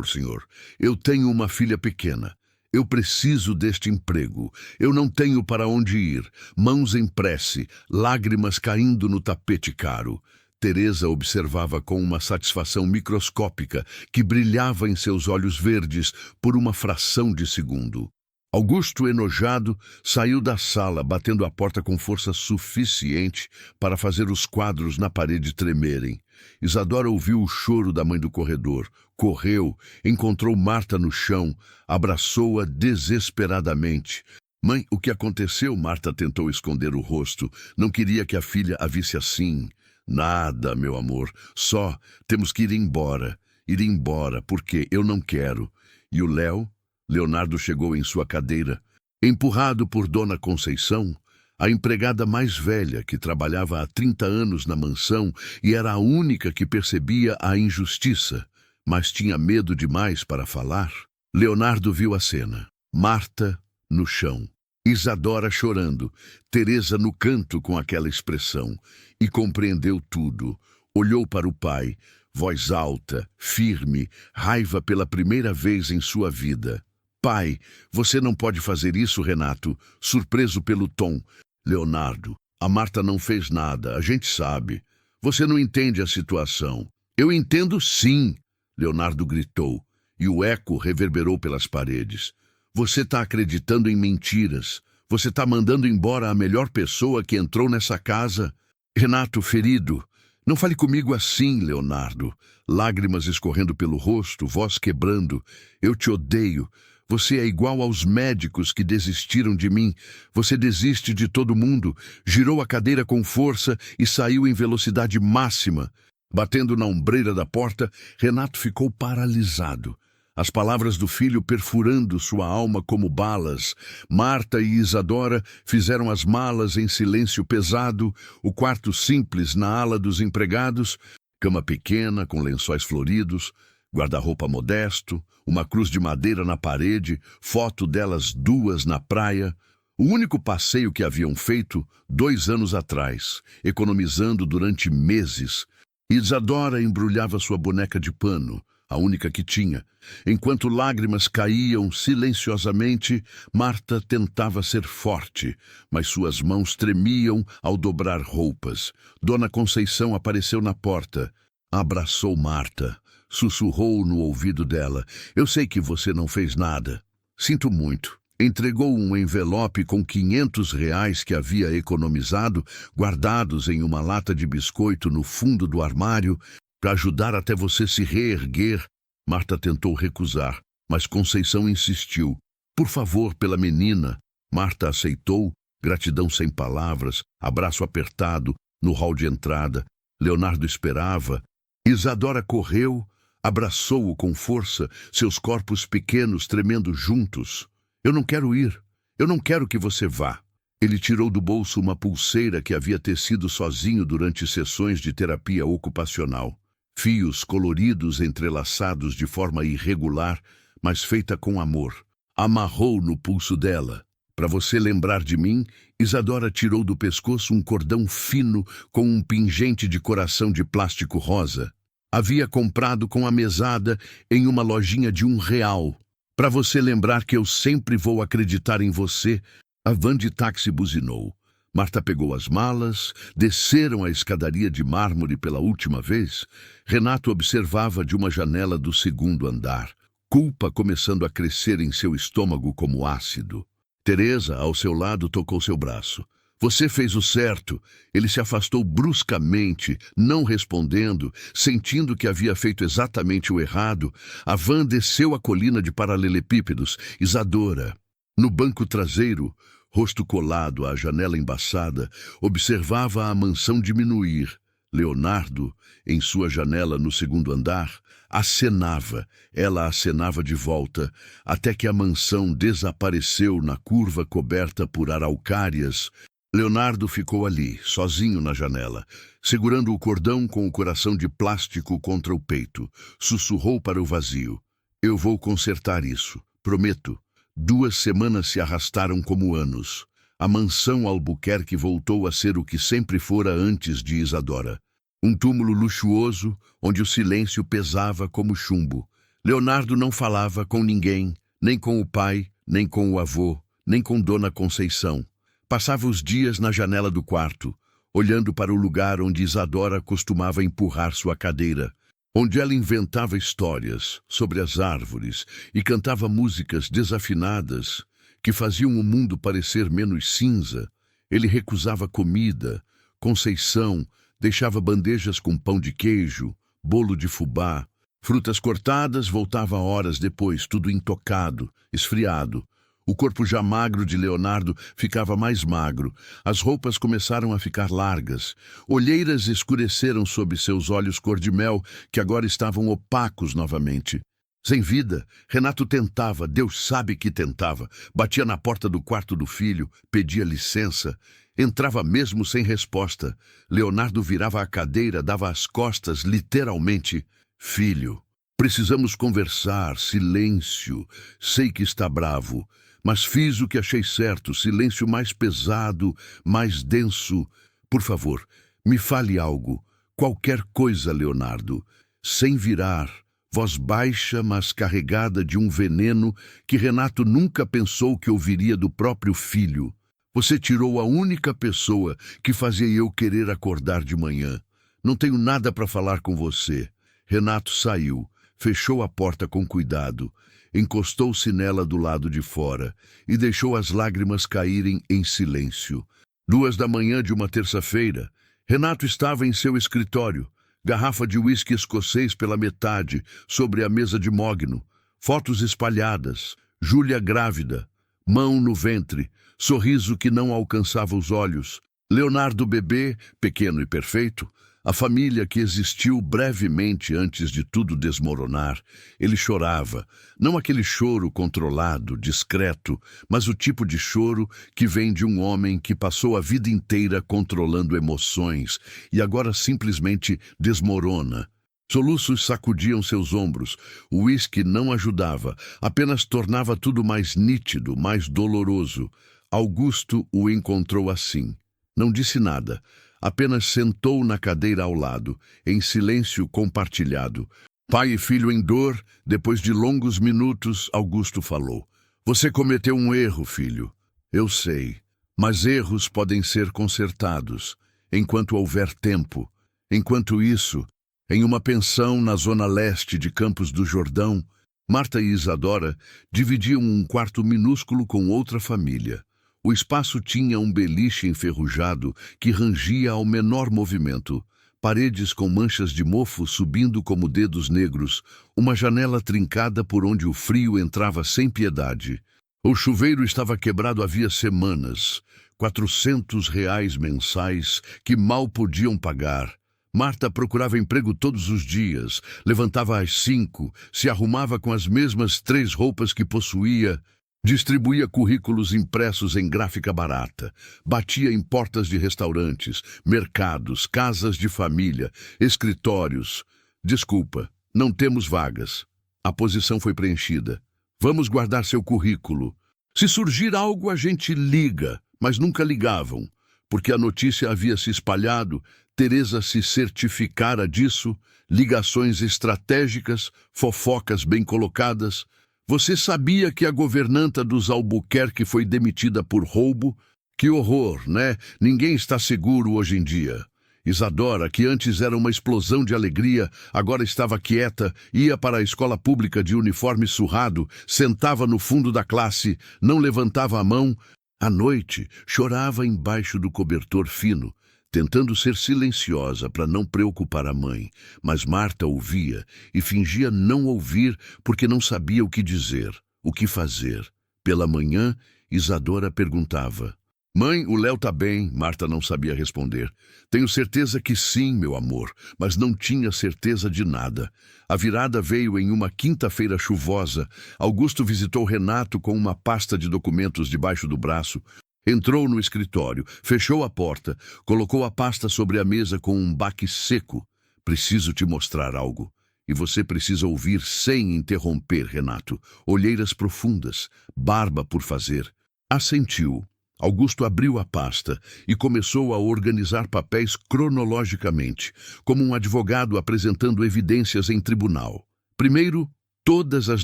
senhor, eu tenho uma filha pequena. Eu preciso deste emprego. Eu não tenho para onde ir. Mãos em prece, lágrimas caindo no tapete caro. Teresa observava com uma satisfação microscópica que brilhava em seus olhos verdes por uma fração de segundo. Augusto, enojado, saiu da sala, batendo a porta com força suficiente para fazer os quadros na parede tremerem. Isadora ouviu o choro da mãe do corredor, correu, encontrou Marta no chão, abraçou-a desesperadamente. Mãe, o que aconteceu? Marta tentou esconder o rosto. Não queria que a filha a visse assim. Nada, meu amor. Só temos que ir embora. Ir embora, porque eu não quero. E o Léo? Leonardo chegou em sua cadeira. Empurrado por Dona Conceição, a empregada mais velha que trabalhava há 30 anos na mansão e era a única que percebia a injustiça, mas tinha medo demais para falar. Leonardo viu a cena. Marta no chão. Isadora chorando, Teresa no canto com aquela expressão, e compreendeu tudo. Olhou para o pai, voz alta, firme, raiva pela primeira vez em sua vida. Pai, você não pode fazer isso, Renato, surpreso pelo tom. Leonardo, a Marta não fez nada, a gente sabe. Você não entende a situação. Eu entendo sim, Leonardo gritou, e o eco reverberou pelas paredes. Você está acreditando em mentiras. Você está mandando embora a melhor pessoa que entrou nessa casa. Renato, ferido. Não fale comigo assim, Leonardo. Lágrimas escorrendo pelo rosto, voz quebrando. Eu te odeio. Você é igual aos médicos que desistiram de mim. Você desiste de todo mundo. Girou a cadeira com força e saiu em velocidade máxima. Batendo na ombreira da porta, Renato ficou paralisado. As palavras do filho perfurando sua alma como balas. Marta e Isadora fizeram as malas em silêncio pesado, o quarto simples na ala dos empregados, cama pequena com lençóis floridos, guarda-roupa modesto, uma cruz de madeira na parede, foto delas duas na praia. O único passeio que haviam feito 2 anos atrás, economizando durante meses. Isadora embrulhava sua boneca de pano, a única que tinha. Enquanto lágrimas caíam silenciosamente, Marta tentava ser forte, mas suas mãos tremiam ao dobrar roupas. Dona Conceição apareceu na porta. Abraçou Marta. Sussurrou no ouvido dela. Eu sei que você não fez nada. Sinto muito. Entregou um envelope com R$ 500 que havia economizado, guardados em uma lata de biscoito no fundo do armário, para ajudar até você se reerguer. Marta tentou recusar, mas Conceição insistiu. Por favor, pela menina. Marta aceitou, gratidão sem palavras, abraço apertado, no hall de entrada. Leonardo esperava. Isadora correu, abraçou-o com força, seus corpos pequenos tremendo juntos. Eu não quero ir. Eu não quero que você vá. Ele tirou do bolso uma pulseira que havia tecido sozinho durante sessões de terapia ocupacional. Fios coloridos entrelaçados de forma irregular, mas feita com amor. Amarrou no pulso dela. Para você lembrar de mim, Isadora tirou do pescoço um cordão fino com um pingente de coração de plástico rosa. Havia comprado com a mesada em uma lojinha de R$ 1. Para você lembrar que eu sempre vou acreditar em você, a van de táxi buzinou. Marta pegou as malas, desceram a escadaria de mármore pela última vez. Renato observava de uma janela do segundo andar, culpa começando a crescer em seu estômago como ácido. Teresa, ao seu lado, tocou seu braço. Você fez o certo. Ele se afastou bruscamente, não respondendo, sentindo que havia feito exatamente o errado. A van desceu a colina de paralelepípedos. Isadora, no banco traseiro, rosto colado à janela embaçada, observava a mansão diminuir. Leonardo, em sua janela no segundo andar, acenava. Ela acenava de volta, até que a mansão desapareceu na curva coberta por araucárias. Leonardo ficou ali, sozinho na janela, segurando o cordão com o coração de plástico contra o peito. Sussurrou para o vazio. Eu vou consertar isso, prometo. 2 semanas se arrastaram como anos. A mansão Albuquerque voltou a ser o que sempre fora antes de Isadora. Um túmulo luxuoso, onde o silêncio pesava como chumbo. Leonardo não falava com ninguém, nem com o pai, nem com o avô, nem com Dona Conceição. Passava os dias na janela do quarto, olhando para o lugar onde Isadora costumava empurrar sua cadeira, onde ela inventava histórias sobre as árvores e cantava músicas desafinadas que faziam o mundo parecer menos cinza. Ele recusava comida. Conceição deixava bandejas com pão de queijo, bolo de fubá, frutas cortadas. Voltava horas depois, tudo intocado, esfriado. O corpo já magro de Leonardo ficava mais magro. As roupas começaram a ficar largas. Olheiras escureceram sob seus olhos cor-de-mel, que agora estavam opacos novamente. Sem vida, Renato tentava, Deus sabe que tentava. Batia na porta do quarto do filho, pedia licença. Entrava mesmo sem resposta. Leonardo virava a cadeira, dava as costas, literalmente. Filho, precisamos conversar, silêncio. Sei que está bravo. Mas fiz o que achei certo, silêncio mais pesado, mais denso. Por favor, me fale algo, qualquer coisa, Leonardo. Sem virar, voz baixa, mas carregada de um veneno que Renato nunca pensou que ouviria do próprio filho. Você tirou a única pessoa que fazia eu querer acordar de manhã. Não tenho nada para falar com você. Renato saiu, fechou a porta com cuidado. Encostou-se nela do lado de fora e deixou as lágrimas caírem em silêncio. 2 da manhã de uma terça-feira, Renato estava em seu escritório, garrafa de uísque escocês pela metade, sobre a mesa de mogno, fotos espalhadas, Júlia grávida, mão no ventre, sorriso que não alcançava os olhos, Leonardo bebê, pequeno e perfeito, a família que existiu brevemente antes de tudo desmoronar. Ele chorava, não aquele choro controlado, discreto, mas o tipo de choro que vem de um homem que passou a vida inteira controlando emoções e agora simplesmente desmorona. Soluços sacudiam seus ombros. O uísque não ajudava, apenas tornava tudo mais nítido, mais doloroso. Augusto o encontrou assim. Não disse nada. Apenas sentou na cadeira ao lado, em silêncio compartilhado. Pai e filho em dor, depois de longos minutos, Augusto falou. Você cometeu um erro, filho. Eu sei, mas erros podem ser consertados, enquanto houver tempo. Enquanto isso, em uma pensão na zona leste de Campos do Jordão, Marta e Isadora dividiam um quarto minúsculo com outra família. O espaço tinha um beliche enferrujado que rangia ao menor movimento, paredes com manchas de mofo subindo como dedos negros, uma janela trincada por onde o frio entrava sem piedade. O chuveiro estava quebrado havia semanas, R$ 400 mensais que mal podiam pagar. Marta procurava emprego todos os dias, levantava às 5, se arrumava com as mesmas 3 roupas que possuía, distribuía currículos impressos em gráfica barata, batia em portas de restaurantes, mercados, casas de família, escritórios. Desculpa, não temos vagas. A posição foi preenchida. Vamos guardar seu currículo. Se surgir algo, a gente liga, mas nunca ligavam, porque a notícia havia se espalhado. Teresa se certificara disso, ligações estratégicas, fofocas bem colocadas. Você sabia que a governanta dos Albuquerque foi demitida por roubo? Que horror, né? Ninguém está seguro hoje em dia. Isadora, que antes era uma explosão de alegria, agora estava quieta, ia para a escola pública de uniforme surrado, sentava no fundo da classe, não levantava a mão. À noite, chorava embaixo do cobertor fino, tentando ser silenciosa para não preocupar a mãe. Mas Marta ouvia e fingia não ouvir porque não sabia o que dizer, o que fazer. Pela manhã, Isadora perguntava: Mãe, o Léo tá bem? Marta não sabia responder. Tenho certeza que sim, meu amor, mas não tinha certeza de nada. A virada veio em uma quinta-feira chuvosa. Augusto visitou Renato com uma pasta de documentos debaixo do braço. Entrou no escritório, fechou a porta, colocou a pasta sobre a mesa com um baque seco. Preciso te mostrar algo. E você precisa ouvir sem interromper, Renato. Olheiras profundas, barba por fazer. Assentiu. Augusto abriu a pasta e começou a organizar papéis cronologicamente, como um advogado apresentando evidências em tribunal. Primeiro, todas as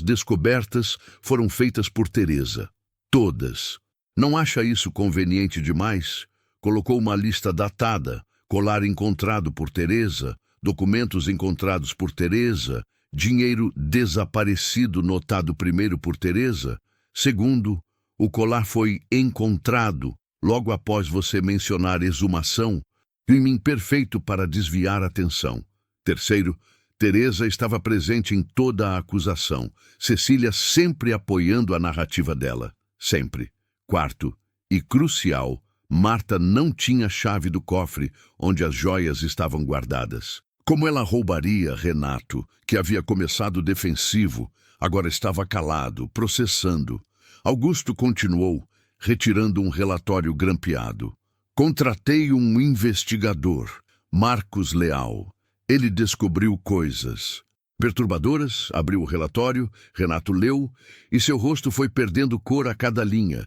descobertas foram feitas por Teresa. Todas. Não acha isso conveniente demais? Colocou uma lista datada, colar encontrado por Teresa, documentos encontrados por Teresa, dinheiro desaparecido notado primeiro por Teresa. Segundo, o colar foi encontrado logo após você mencionar exumação, crime imperfeito para desviar a atenção. Terceiro, Teresa estava presente em toda a acusação, Cecília sempre apoiando a narrativa dela, sempre. Quarto, e crucial, Marta não tinha chave do cofre onde as joias estavam guardadas. Como ela roubaria Renato, que havia começado defensivo, agora estava calado, processando. Augusto continuou, retirando um relatório grampeado. Contratei um investigador, Marcos Leal. Ele descobriu coisas perturbadoras, abriu o relatório, Renato leu, e seu rosto foi perdendo cor a cada linha.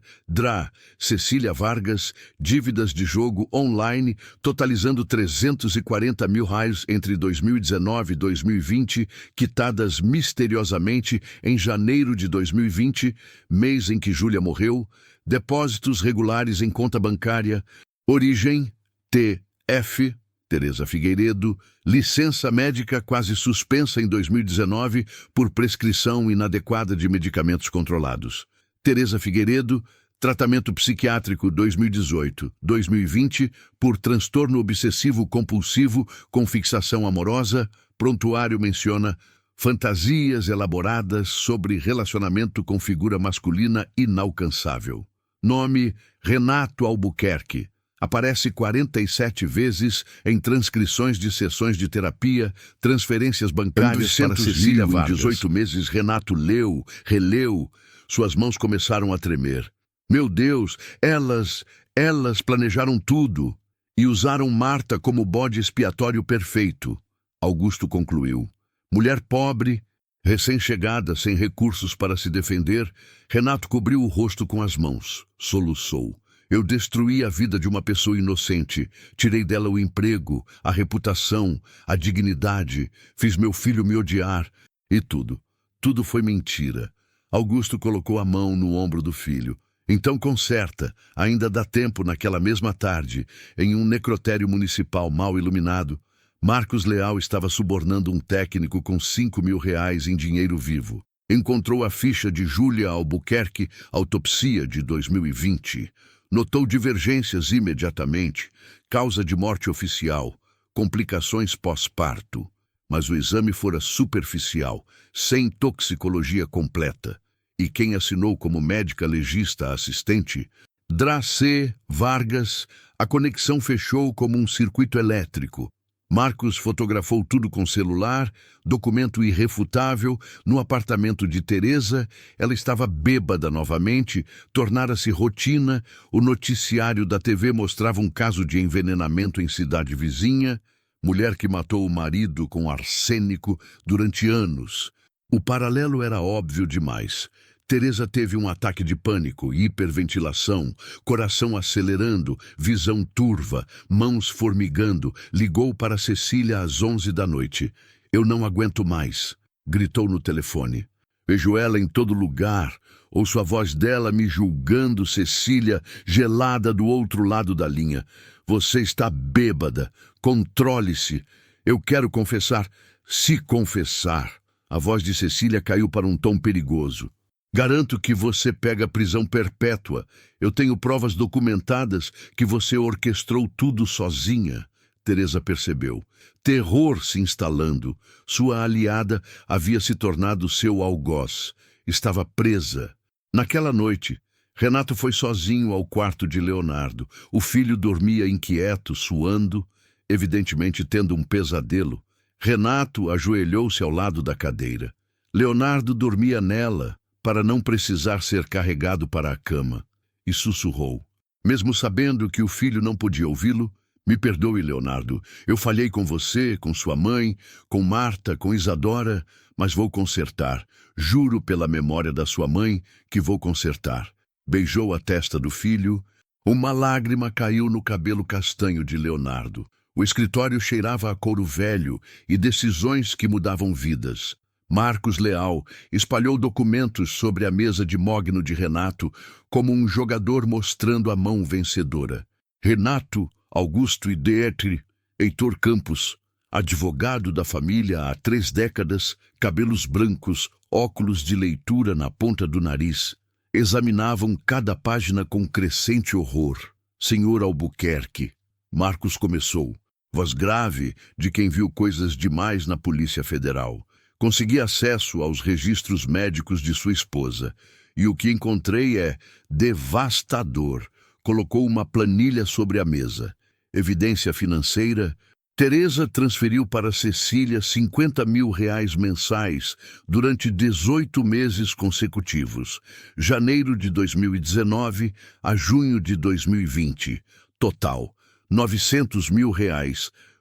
Cecília Vargas, dívidas de jogo online, totalizando 340 mil reais entre 2019 e 2020, quitadas misteriosamente em janeiro de 2020, mês em que Júlia morreu, depósitos regulares em conta bancária, origem, TF, Teresa Figueiredo, licença médica quase suspensa em 2019 por prescrição inadequada de medicamentos controlados. Teresa Figueiredo, tratamento psiquiátrico 2018, 2020 por transtorno obsessivo compulsivo com fixação amorosa. Prontuário menciona fantasias elaboradas sobre relacionamento com figura masculina inalcançável. Nome: Renato Albuquerque. Aparece 47 vezes em transcrições de sessões de terapia, transferências bancárias para Cecília Vargas. Em 18 meses, Renato leu, releu. Suas mãos começaram a tremer. Meu Deus, elas planejaram tudo e usaram Marta como bode expiatório perfeito. Augusto concluiu. Mulher pobre, recém-chegada, sem recursos para se defender, Renato cobriu o rosto com as mãos, soluçou. Eu destruí a vida de uma pessoa inocente, tirei dela o emprego, a reputação, a dignidade, fiz meu filho me odiar, e tudo foi mentira. Augusto colocou a mão no ombro do filho. Então conserta, ainda dá tempo naquela mesma tarde, em um necrotério municipal mal iluminado. Marcos Leal estava subornando um técnico com 5 mil reais em dinheiro vivo. Encontrou a ficha de Júlia Albuquerque, autopsia de 2020. Notou divergências imediatamente, causa de morte oficial, complicações pós-parto. Mas o exame fora superficial, sem toxicologia completa. E quem assinou como médica legista assistente? C. Vargas. A conexão fechou como um circuito elétrico. Marcos fotografou tudo com celular, documento irrefutável, no apartamento de Teresa. Ela estava bêbada novamente, tornara-se rotina, o noticiário da TV mostrava um caso de envenenamento em cidade vizinha, mulher que matou o marido com arsênico durante anos. O paralelo era óbvio demais. Teresa teve um ataque de pânico, hiperventilação, coração acelerando, visão turva, mãos formigando, ligou para Cecília às 11 da noite. Eu não aguento mais, gritou no telefone. Vejo ela em todo lugar. Ouço a voz dela me julgando, Cecília, gelada do outro lado da linha. Você está bêbada. Controle-se. Eu quero confessar. Se confessar. A voz de Cecília caiu para um tom perigoso. Garanto que você pega prisão perpétua. Eu tenho provas documentadas que você orquestrou tudo sozinha. Teresa percebeu. Terror se instalando. Sua aliada havia se tornado seu algoz. Estava presa. Naquela noite, Renato foi sozinho ao quarto de Leonardo. O filho dormia inquieto, suando, evidentemente tendo um pesadelo. Renato ajoelhou-se ao lado da cadeira. Leonardo dormia nela, para não precisar ser carregado para a cama, e sussurrou. Mesmo sabendo que o filho não podia ouvi-lo, me perdoe, Leonardo. Eu falhei com você, com sua mãe, com Marta, com Isadora, mas vou consertar. Juro pela memória da sua mãe que vou consertar. Beijou a testa do filho. Uma lágrima caiu no cabelo castanho de Leonardo. O escritório cheirava a couro velho e decisões que mudavam vidas. Marcos Leal espalhou documentos sobre a mesa de mogno de Renato como um jogador mostrando a mão vencedora. Renato, Augusto e Dietre, Heitor Campos, advogado da família há 3 décadas, cabelos brancos, óculos de leitura na ponta do nariz, examinavam cada página com crescente horror. Senhor Albuquerque, Marcos começou, voz grave de quem viu coisas demais na Polícia Federal. Consegui acesso aos registros médicos de sua esposa, e o que encontrei é devastador. Colocou uma planilha sobre a mesa. Evidência financeira. Teresa transferiu para Cecília R$50 mil mensais durante 18 meses consecutivos, janeiro de 2019 a junho de 2020. Total, R$900 mil.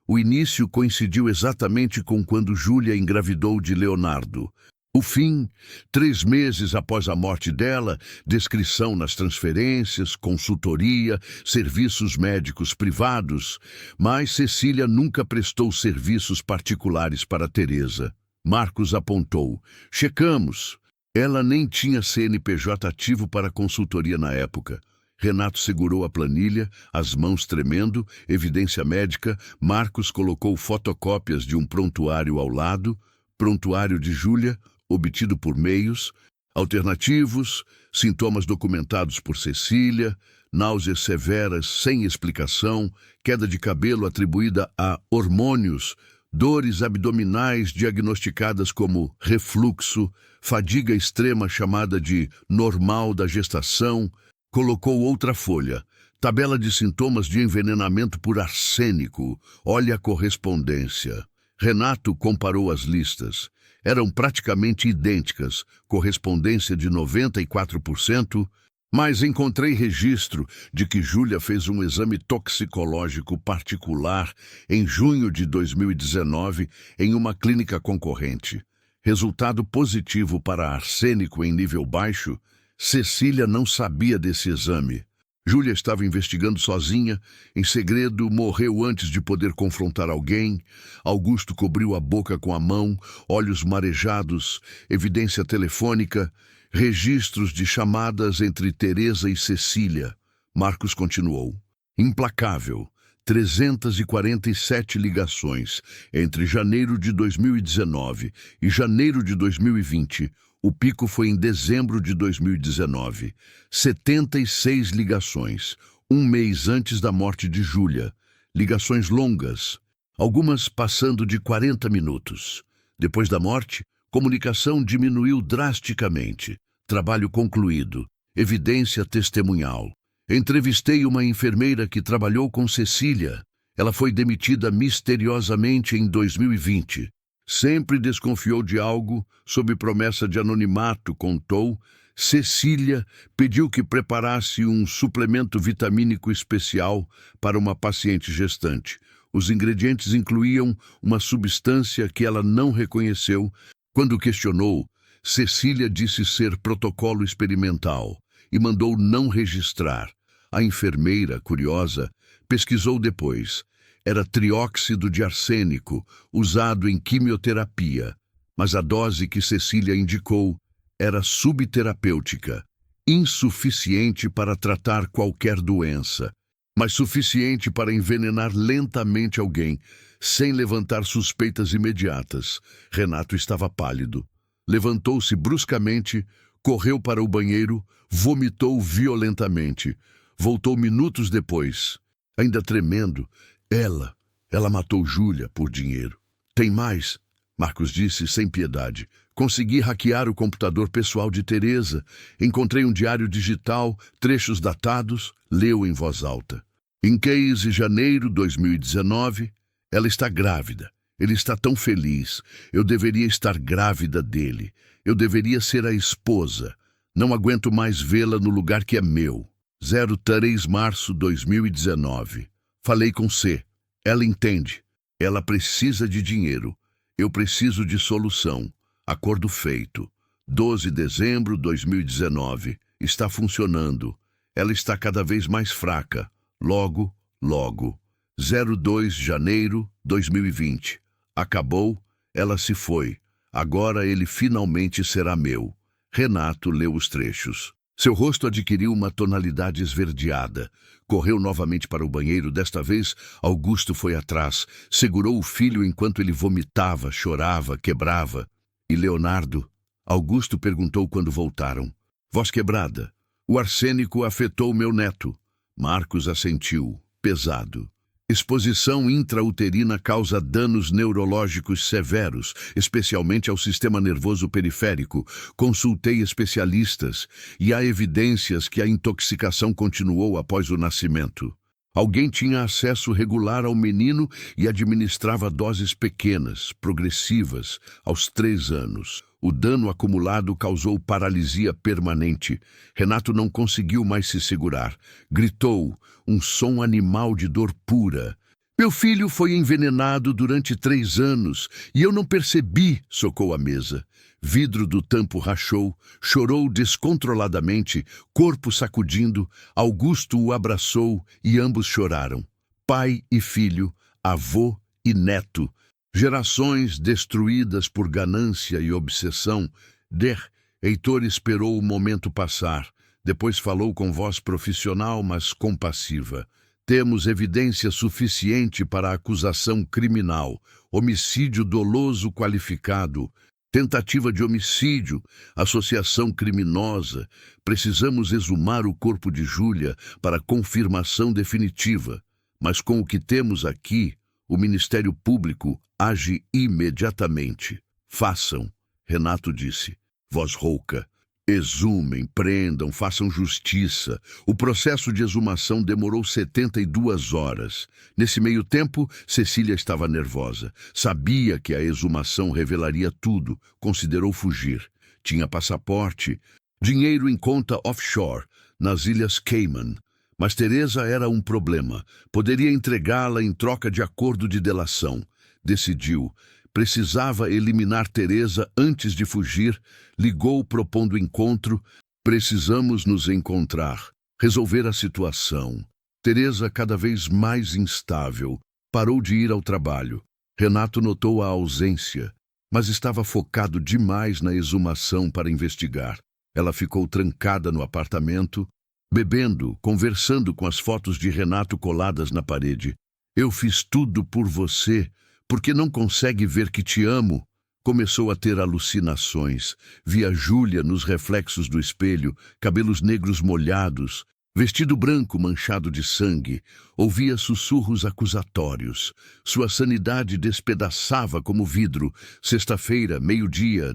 O início coincidiu exatamente com quando Júlia engravidou de Leonardo. O fim, 3 meses após a morte dela, descrição nas transferências, consultoria, serviços médicos privados, mas Cecília nunca prestou serviços particulares para Teresa. Marcos apontou. Checamos. Ela nem tinha CNPJ ativo para consultoria na época. Renato segurou a planilha, as mãos tremendo, evidência médica. Marcos colocou fotocópias de um prontuário ao lado, prontuário de Júlia, obtido por meios alternativos, sintomas documentados por Cecília, náuseas severas sem explicação, queda de cabelo atribuída a hormônios, dores abdominais diagnosticadas como refluxo, fadiga extrema chamada de normal da gestação. Colocou outra folha, tabela de sintomas de envenenamento por arsênico. Olha a correspondência. Renato comparou as listas. Eram praticamente idênticas, correspondência de 94%, mas encontrei registro de que Júlia fez um exame toxicológico particular em junho de 2019 em uma clínica concorrente. Resultado positivo para arsênico em nível baixo. Cecília não sabia desse exame. Júlia estava investigando sozinha, em segredo, morreu antes de poder confrontar alguém. Augusto cobriu a boca com a mão, olhos marejados, evidência telefônica, registros de chamadas entre Teresa e Cecília. Marcos continuou. Implacável. 347 ligações entre janeiro de 2019 e janeiro de 2020. O pico foi em dezembro de 2019. 76 ligações, um mês antes da morte de Júlia. Ligações longas, algumas passando de 40 minutos. Depois da morte, comunicação diminuiu drasticamente. Trabalho concluído. Evidência testemunhal. Entrevistei uma enfermeira que trabalhou com Cecília. Ela foi demitida misteriosamente em 2020. Sempre desconfiou de algo, sob promessa de anonimato, contou. Cecília pediu que preparasse um suplemento vitamínico especial para uma paciente gestante. Os ingredientes incluíam uma substância que ela não reconheceu. Quando questionou, Cecília disse ser protocolo experimental e mandou não registrar. A enfermeira, curiosa, pesquisou depois. Era trióxido de arsênico, usado em quimioterapia, mas a dose que Cecília indicou era subterapêutica, insuficiente para tratar qualquer doença, mas suficiente para envenenar lentamente alguém, sem levantar suspeitas imediatas. Renato estava pálido. Levantou-se bruscamente, correu para o banheiro, vomitou violentamente. Voltou minutos depois, ainda tremendo. Ela matou Júlia por dinheiro. Tem mais, Marcos disse sem piedade. Consegui hackear o computador pessoal de Teresa. Encontrei um diário digital, trechos datados, leu em voz alta. Em Case, janeiro de 2019, ela está grávida. Ele está tão feliz. Eu deveria estar grávida dele. Eu deveria ser a esposa. Não aguento mais vê-la no lugar que é meu. 03 março de 2019. Falei com C. Ela entende. Ela precisa de dinheiro. Eu preciso de solução. Acordo feito. 12 de dezembro de 2019. Está funcionando. Ela está cada vez mais fraca. Logo. 02 de janeiro de 2020. Acabou. Ela se foi. Agora ele finalmente será meu. Renato leu os trechos. Seu rosto adquiriu uma tonalidade esverdeada. Correu novamente para o banheiro. Desta vez, Augusto foi atrás. Segurou o filho enquanto ele vomitava, chorava, quebrava. E Leonardo? Augusto perguntou quando voltaram. Voz quebrada. O arsênico afetou meu neto. Marcos assentiu, pesado. Exposição intrauterina causa danos neurológicos severos, especialmente ao sistema nervoso periférico. Consultei especialistas e há evidências que a intoxicação continuou após o nascimento. Alguém tinha acesso regular ao menino e administrava doses pequenas, progressivas, aos 3 anos. O dano acumulado causou paralisia permanente. Renato não conseguiu mais se segurar. Gritou, um som animal de dor pura. Meu filho foi envenenado durante 3 anos e eu não percebi, socou a mesa. Vidro do tampo rachou, chorou descontroladamente, corpo sacudindo. Augusto o abraçou e ambos choraram. Pai e filho, avô e neto. Gerações destruídas por ganância e obsessão. Heitor esperou o momento passar. Depois falou com voz profissional, mas compassiva. Temos evidência suficiente para a acusação criminal. Homicídio doloso qualificado. Tentativa de homicídio, associação criminosa. Precisamos exumar o corpo de Júlia para confirmação definitiva. Mas com o que temos aqui, o Ministério Público age imediatamente. Façam, Renato disse, voz rouca. Exumem, prendam, façam justiça. O processo de exumação demorou 72 horas. Nesse meio tempo, Cecília estava nervosa. Sabia que a exumação revelaria tudo. Considerou fugir. Tinha passaporte, dinheiro em conta offshore, nas Ilhas Cayman. Mas Teresa era um problema. Poderia entregá-la em troca de acordo de delação. Decidiu. Precisava eliminar Teresa antes de fugir. Ligou propondo encontro. Precisamos nos encontrar. Resolver a situação. Teresa cada vez mais instável. Parou de ir ao trabalho. Renato notou a ausência, mas estava focado demais na exumação para investigar. Ela ficou trancada no apartamento, bebendo, conversando com as fotos de Renato coladas na parede. Eu fiz tudo por você. Porque não consegue ver que te amo? Começou a ter alucinações. Via Júlia nos reflexos do espelho, cabelos negros molhados, vestido branco manchado de sangue. Ouvia sussurros acusatórios. Sua sanidade despedaçava como vidro. Sexta-feira, meio-dia,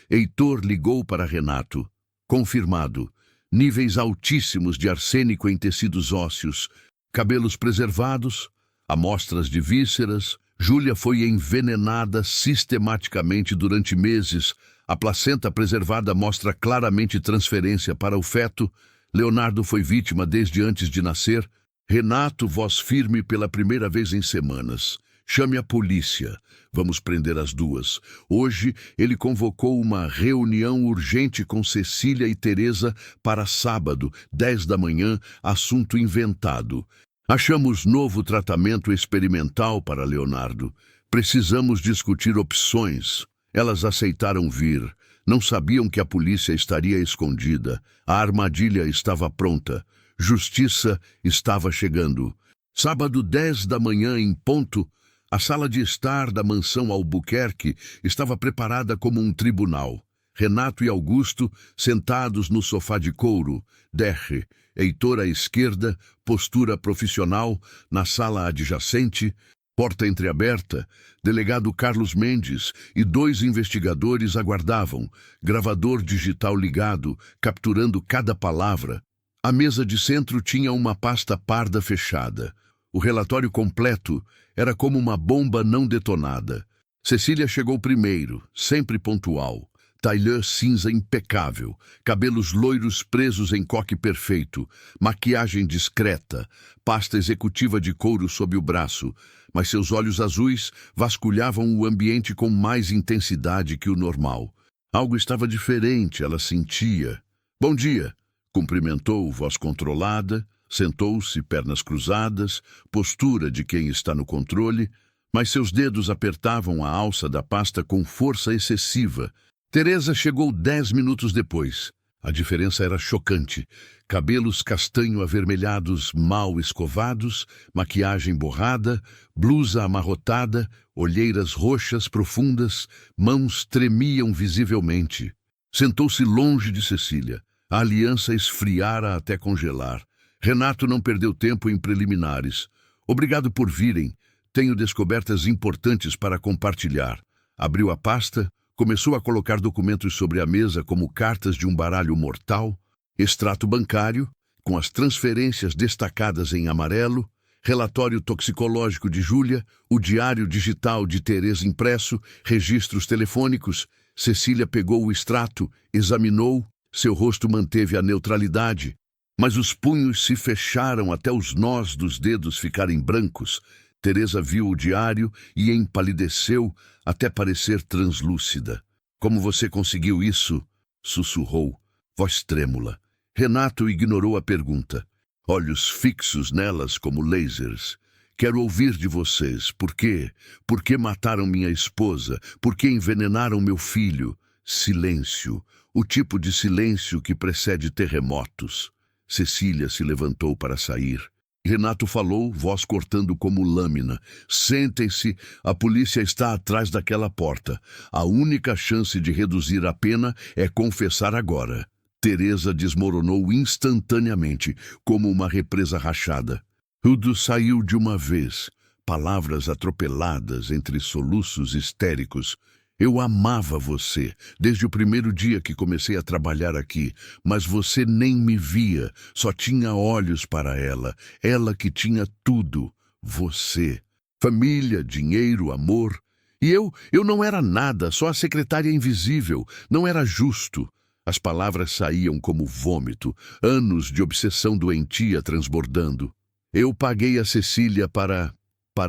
Heitor ligou para Renato. Confirmado. Níveis altíssimos de arsênico em tecidos ósseos. Cabelos preservados, amostras de vísceras. Júlia foi envenenada sistematicamente durante meses. A placenta preservada mostra claramente transferência para o feto. Leonardo foi vítima desde antes de nascer. Renato, voz firme pela primeira vez em semanas. Chame a polícia. Vamos prender as duas. Hoje, ele convocou uma reunião urgente com Cecília e Teresa para sábado, 10 da manhã, assunto inventado. Achamos novo tratamento experimental para Leonardo. Precisamos discutir opções. Elas aceitaram vir. Não sabiam que a polícia estaria escondida. A armadilha estava pronta. Justiça estava chegando. Sábado, 10 da manhã em ponto, a sala de estar da mansão Albuquerque estava preparada como um tribunal. Renato e Augusto, sentados no sofá de couro. Derre, Heitor à esquerda, postura profissional, na sala adjacente, porta entreaberta, delegado Carlos Mendes e 2 investigadores aguardavam, gravador digital ligado, capturando cada palavra. A mesa de centro tinha uma pasta parda fechada. O relatório completo era como uma bomba não detonada. Cecília chegou primeiro, sempre pontual. Tailleur cinza impecável, cabelos loiros presos em coque perfeito, maquiagem discreta, pasta executiva de couro sob o braço, mas seus olhos azuis vasculhavam o ambiente com mais intensidade que o normal. Algo estava diferente, ela sentia. Bom dia, cumprimentou, voz controlada, sentou-se, pernas cruzadas, postura de quem está no controle, mas seus dedos apertavam a alça da pasta com força excessiva. Teresa chegou 10 minutos depois. A diferença era chocante. Cabelos castanho-avermelhados mal escovados, maquiagem borrada, blusa amarrotada, olheiras roxas profundas, mãos tremiam visivelmente. Sentou-se longe de Cecília. A aliança esfriara até congelar. Renato não perdeu tempo em preliminares. Obrigado por virem. Tenho descobertas importantes para compartilhar. Abriu a pasta. Começou a colocar documentos sobre a mesa como cartas de um baralho mortal, extrato bancário, com as transferências destacadas em amarelo, relatório toxicológico de Júlia, o diário digital de Teresa impresso, registros telefônicos. Cecília pegou o extrato, examinou, seu rosto manteve a neutralidade, mas os punhos se fecharam até os nós dos dedos ficarem brancos. Teresa viu o diário e empalideceu até parecer translúcida. Como você conseguiu isso? Sussurrou, voz trêmula. Renato ignorou a pergunta. Olhos fixos nelas como lasers. Quero ouvir de vocês. Por quê? Por que mataram minha esposa? Por que envenenaram meu filho? Silêncio. O tipo de silêncio que precede terremotos. Cecília se levantou para sair. Renato falou, voz cortando como lâmina. Sentem-se, a polícia está atrás daquela porta. A única chance de reduzir a pena é confessar agora. Teresa desmoronou instantaneamente, como uma represa rachada. Tudo saiu de uma vez. Palavras atropeladas entre soluços histéricos. Eu amava você, desde o primeiro dia que comecei a trabalhar aqui, mas você nem me via, só tinha olhos para ela, ela que tinha tudo, você. Família, dinheiro, amor. E eu não era nada, só a secretária invisível, não era justo. As palavras saíam como vômito, anos de obsessão doentia transbordando. Eu paguei a Cecília para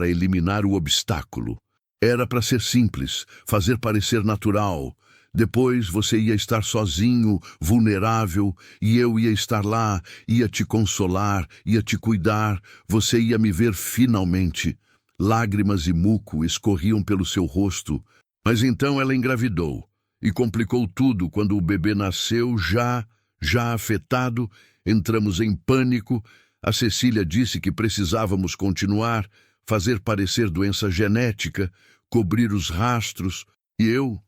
eliminar o obstáculo. Era para ser simples, fazer parecer natural. Depois você ia estar sozinho, vulnerável, e eu ia estar lá, ia te consolar, ia te cuidar. Você ia me ver finalmente. Lágrimas e muco escorriam pelo seu rosto. Mas então ela engravidou. E complicou tudo quando o bebê nasceu, já afetado. Entramos em pânico. A Cecília disse que precisávamos continuar, fazer parecer doença genética, cobrir os rastros, e eu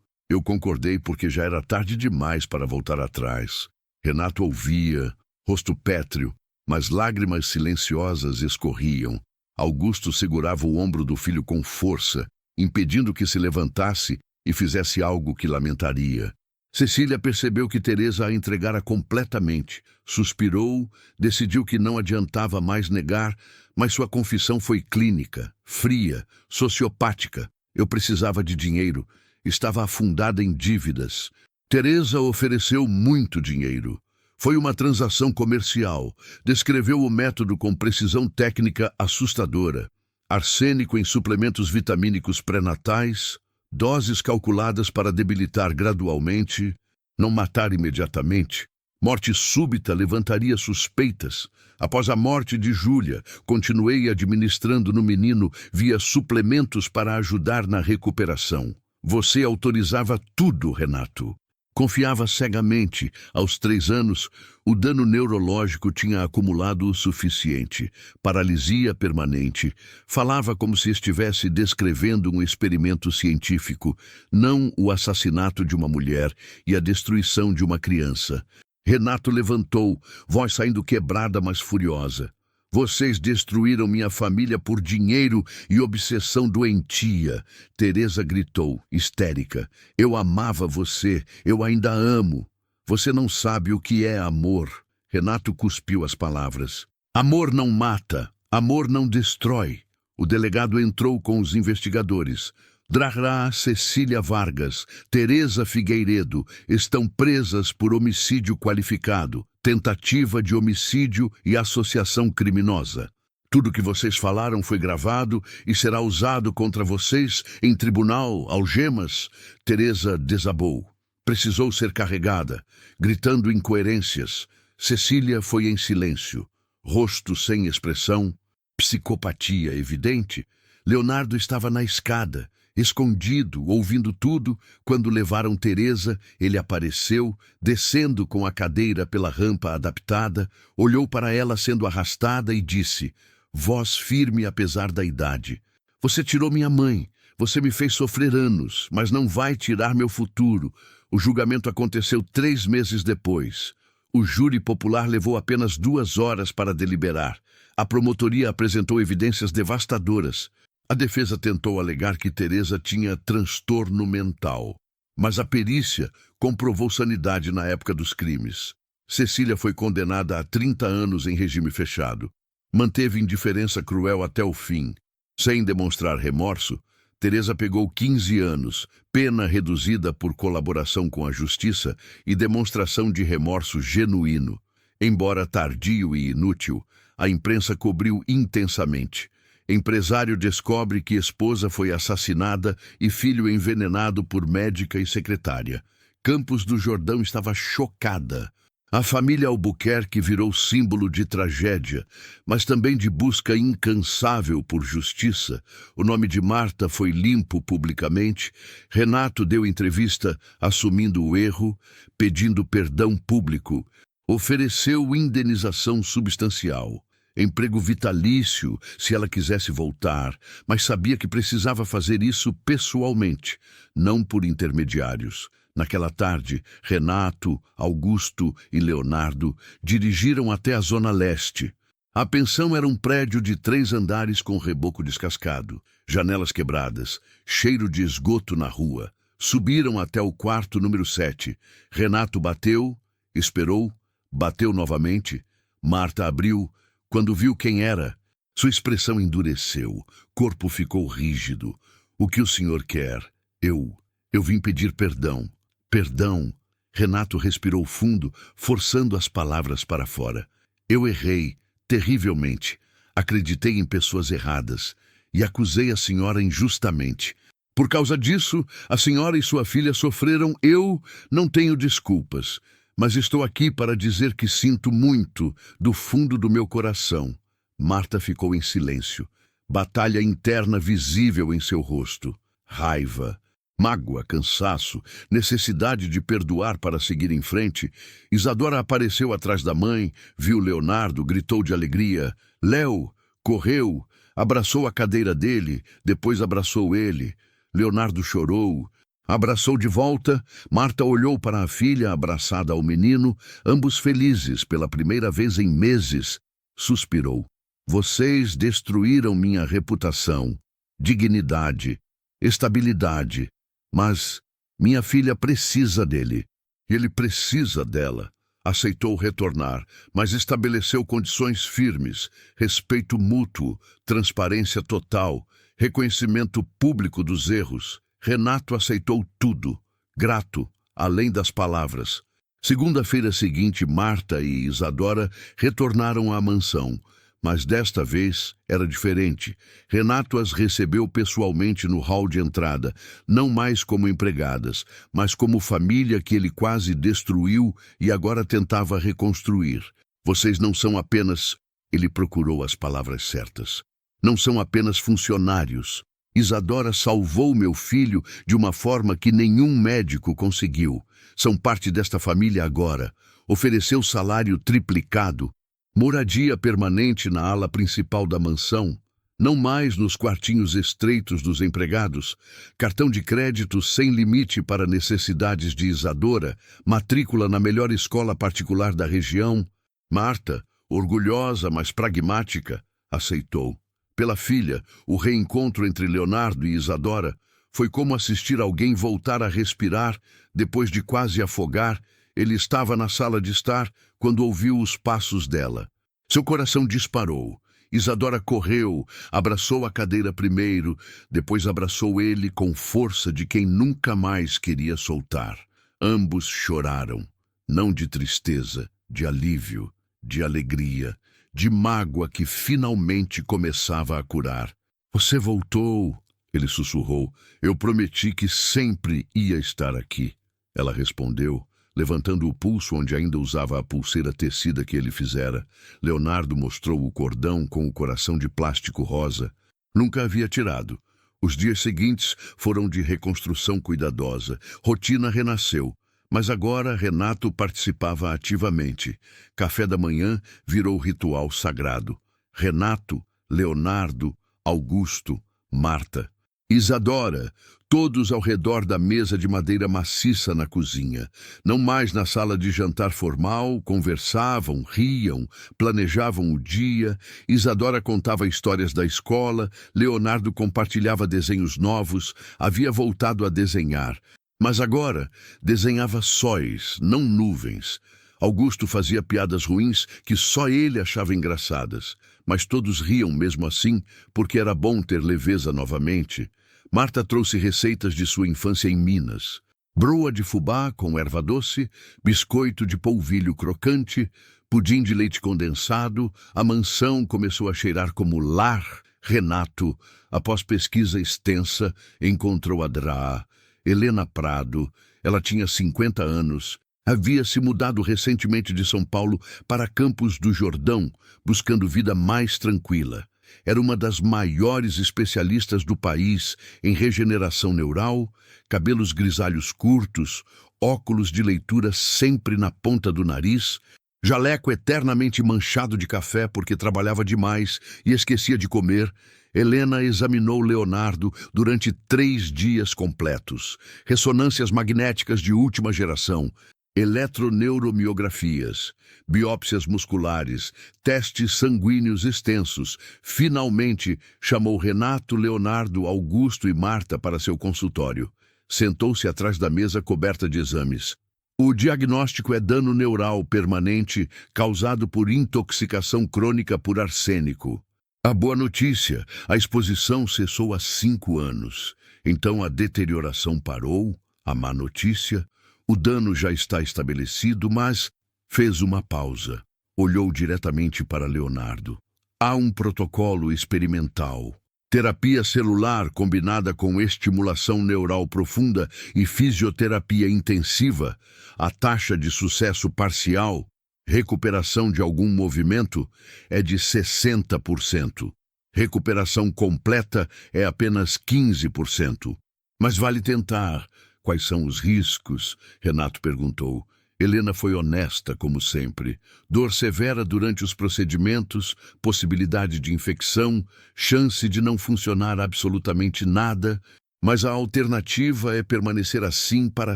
concordei porque já era tarde demais para voltar atrás. Renato ouvia, rosto pétreo, mas lágrimas silenciosas escorriam. Augusto segurava o ombro do filho com força, impedindo que se levantasse e fizesse algo que lamentaria. Cecília percebeu que Teresa a entregara completamente, suspirou, decidiu que não adiantava mais negar, mas sua confissão foi clínica, fria, sociopática. Eu precisava de dinheiro, estava afundada em dívidas. Teresa ofereceu muito dinheiro. Foi uma transação comercial. Descreveu o método com precisão técnica assustadora. Arsênico em suplementos vitamínicos pré-natais, doses calculadas para debilitar gradualmente, não matar imediatamente. Morte súbita levantaria suspeitas. Após a morte de Júlia, continuei administrando no menino via suplementos para ajudar na recuperação. Você autorizava tudo, Renato. Confiava cegamente. Aos 3 anos, o dano neurológico tinha acumulado o suficiente. Paralisia permanente. Falava como se estivesse descrevendo um experimento científico, não o assassinato de uma mulher e a destruição de uma criança. Renato levantou, voz saindo quebrada, mas furiosa. Vocês destruíram minha família por dinheiro e obsessão doentia. Teresa gritou, histérica. Eu amava você, eu ainda amo. Você não sabe o que é amor. Renato cuspiu as palavras. Amor não mata, amor não destrói. O delegado entrou com os investigadores. Drará, Cecília Vargas, Teresa Figueiredo estão presas por homicídio qualificado, tentativa de homicídio e associação criminosa. Tudo que vocês falaram foi gravado e será usado contra vocês em tribunal, algemas. Teresa desabou. Precisou ser carregada, gritando incoerências. Cecília foi em silêncio, rosto sem expressão, psicopatia evidente. Leonardo estava na escada, escondido, ouvindo tudo. Quando levaram Teresa, ele apareceu, descendo com a cadeira pela rampa adaptada, olhou para ela sendo arrastada e disse, voz firme apesar da idade, você tirou minha mãe, você me fez sofrer anos, mas não vai tirar meu futuro. O julgamento aconteceu 3 meses depois. O júri popular levou apenas 2 horas para deliberar. A promotoria apresentou evidências devastadoras. A defesa tentou alegar que Teresa tinha transtorno mental, mas a perícia comprovou sanidade na época dos crimes. Cecília foi condenada a 30 anos em regime fechado. Manteve indiferença cruel até o fim. Sem demonstrar remorso, Teresa pegou 15 anos, pena reduzida por colaboração com a justiça e demonstração de remorso genuíno. Embora tardio e inútil, a imprensa cobriu intensamente. Empresário descobre que esposa foi assassinada e filho envenenado por médica e secretária. Campos do Jordão estava chocada. A família Albuquerque virou símbolo de tragédia, mas também de busca incansável por justiça. O nome de Marta foi limpo publicamente. Renato deu entrevista assumindo o erro, pedindo perdão público. Ofereceu indenização substancial. Emprego vitalício, se ela quisesse voltar, mas sabia que precisava fazer isso pessoalmente, não por intermediários. Naquela tarde, Renato, Augusto e Leonardo dirigiram até a Zona Leste. A pensão era um prédio de 3 andares com reboco descascado, janelas quebradas, cheiro de esgoto na rua. Subiram até o quarto número 7. Renato bateu, esperou, bateu novamente. Marta abriu. Quando viu quem era, sua expressão endureceu, corpo ficou rígido. O que o senhor quer? Eu vim pedir perdão. Perdão. Renato respirou fundo, forçando as palavras para fora. Eu errei, terrivelmente. Acreditei em pessoas erradas e acusei a senhora injustamente. Por causa disso, a senhora e sua filha sofreram. Eu não tenho desculpas. Mas estou aqui para dizer que sinto muito, do fundo do meu coração. Marta ficou em silêncio. Batalha interna visível em seu rosto. Raiva, mágoa, cansaço, necessidade de perdoar para seguir em frente. Isadora apareceu atrás da mãe, viu Leonardo, gritou de alegria. Léo, correu, abraçou a cadeira dele, depois abraçou ele. Leonardo chorou. Abraçou de volta. Marta olhou para a filha abraçada ao menino, ambos felizes pela primeira vez em meses. Suspirou. Vocês destruíram minha reputação, dignidade, estabilidade. Mas minha filha precisa dele. Ele precisa dela. Aceitou retornar, mas estabeleceu condições firmes, respeito mútuo, transparência total, reconhecimento público dos erros. Renato aceitou tudo, grato, além das palavras. Segunda-feira seguinte, Marta e Isadora retornaram à mansão, mas desta vez era diferente. Renato as recebeu pessoalmente no hall de entrada, não mais como empregadas, mas como família que ele quase destruiu e agora tentava reconstruir. Vocês não são apenas... Ele procurou as palavras certas. Não são apenas funcionários. Isadora salvou meu filho de uma forma que nenhum médico conseguiu. São parte desta família agora. Ofereceu salário triplicado, moradia permanente na ala principal da mansão, não mais nos quartinhos estreitos dos empregados, cartão de crédito sem limite para necessidades de Isadora, matrícula na melhor escola particular da região. Marta, orgulhosa, mas pragmática, aceitou. Pela filha, o reencontro entre Leonardo e Isadora foi como assistir alguém voltar a respirar depois de quase afogar. Ele estava na sala de estar quando ouviu os passos dela. Seu coração disparou. Isadora correu, abraçou a cadeira primeiro, depois abraçou ele com força de quem nunca mais queria soltar. Ambos choraram, não de tristeza, de alívio, de alegria, de mágoa que finalmente começava a curar. Você voltou, ele sussurrou. Eu prometi que sempre ia estar aqui. Ela respondeu, levantando o pulso onde ainda usava a pulseira tecida que ele fizera. Leonardo mostrou o cordão com o coração de plástico rosa. Nunca havia tirado. Os dias seguintes foram de reconstrução cuidadosa. Rotina renasceu. Mas agora Renato participava ativamente. Café da manhã virou ritual sagrado. Renato, Leonardo, Augusto, Marta, Isadora, todos ao redor da mesa de madeira maciça na cozinha. Não mais na sala de jantar formal, conversavam, riam, planejavam o dia. Isadora contava histórias da escola, Leonardo compartilhava desenhos novos, havia voltado a desenhar. Mas agora desenhava sóis, não nuvens. Augusto fazia piadas ruins que só ele achava engraçadas, mas todos riam mesmo assim, porque era bom ter leveza novamente. Marta trouxe receitas de sua infância em Minas. Broa de fubá com erva doce, biscoito de polvilho crocante, pudim de leite condensado. A mansão começou a cheirar como lar. Renato, após pesquisa extensa, encontrou a Draa, Helena Prado. Ela tinha 50 anos. Havia se mudado recentemente de São Paulo para Campos do Jordão, buscando vida mais tranquila. Era uma das maiores especialistas do país em regeneração neural, cabelos grisalhos curtos, óculos de leitura sempre na ponta do nariz, jaleco eternamente manchado de café porque trabalhava demais e esquecia de comer. Helena examinou Leonardo durante 3 dias completos. Ressonâncias magnéticas de última geração, eletroneuromeografias, biópsias musculares, testes sanguíneos extensos. Finalmente, chamou Renato, Leonardo, Augusto e Marta para seu consultório. Sentou-se atrás da mesa coberta de exames. O diagnóstico é dano neural permanente causado por intoxicação crônica por arsênico. A boa notícia, a exposição cessou há 5 anos. Então a deterioração parou. A má notícia, o dano já está estabelecido, mas fez uma pausa. Olhou diretamente para Leonardo. Há um protocolo experimental. Terapia celular combinada com estimulação neural profunda e fisioterapia intensiva. A taxa de sucesso parcial, recuperação de algum movimento, é de 60%. Recuperação completa é apenas 15%. Mas vale tentar. Quais são os riscos? Renato perguntou. Helena foi honesta, como sempre. Dor severa durante os procedimentos, possibilidade de infecção, chance de não funcionar absolutamente nada, mas a alternativa é permanecer assim para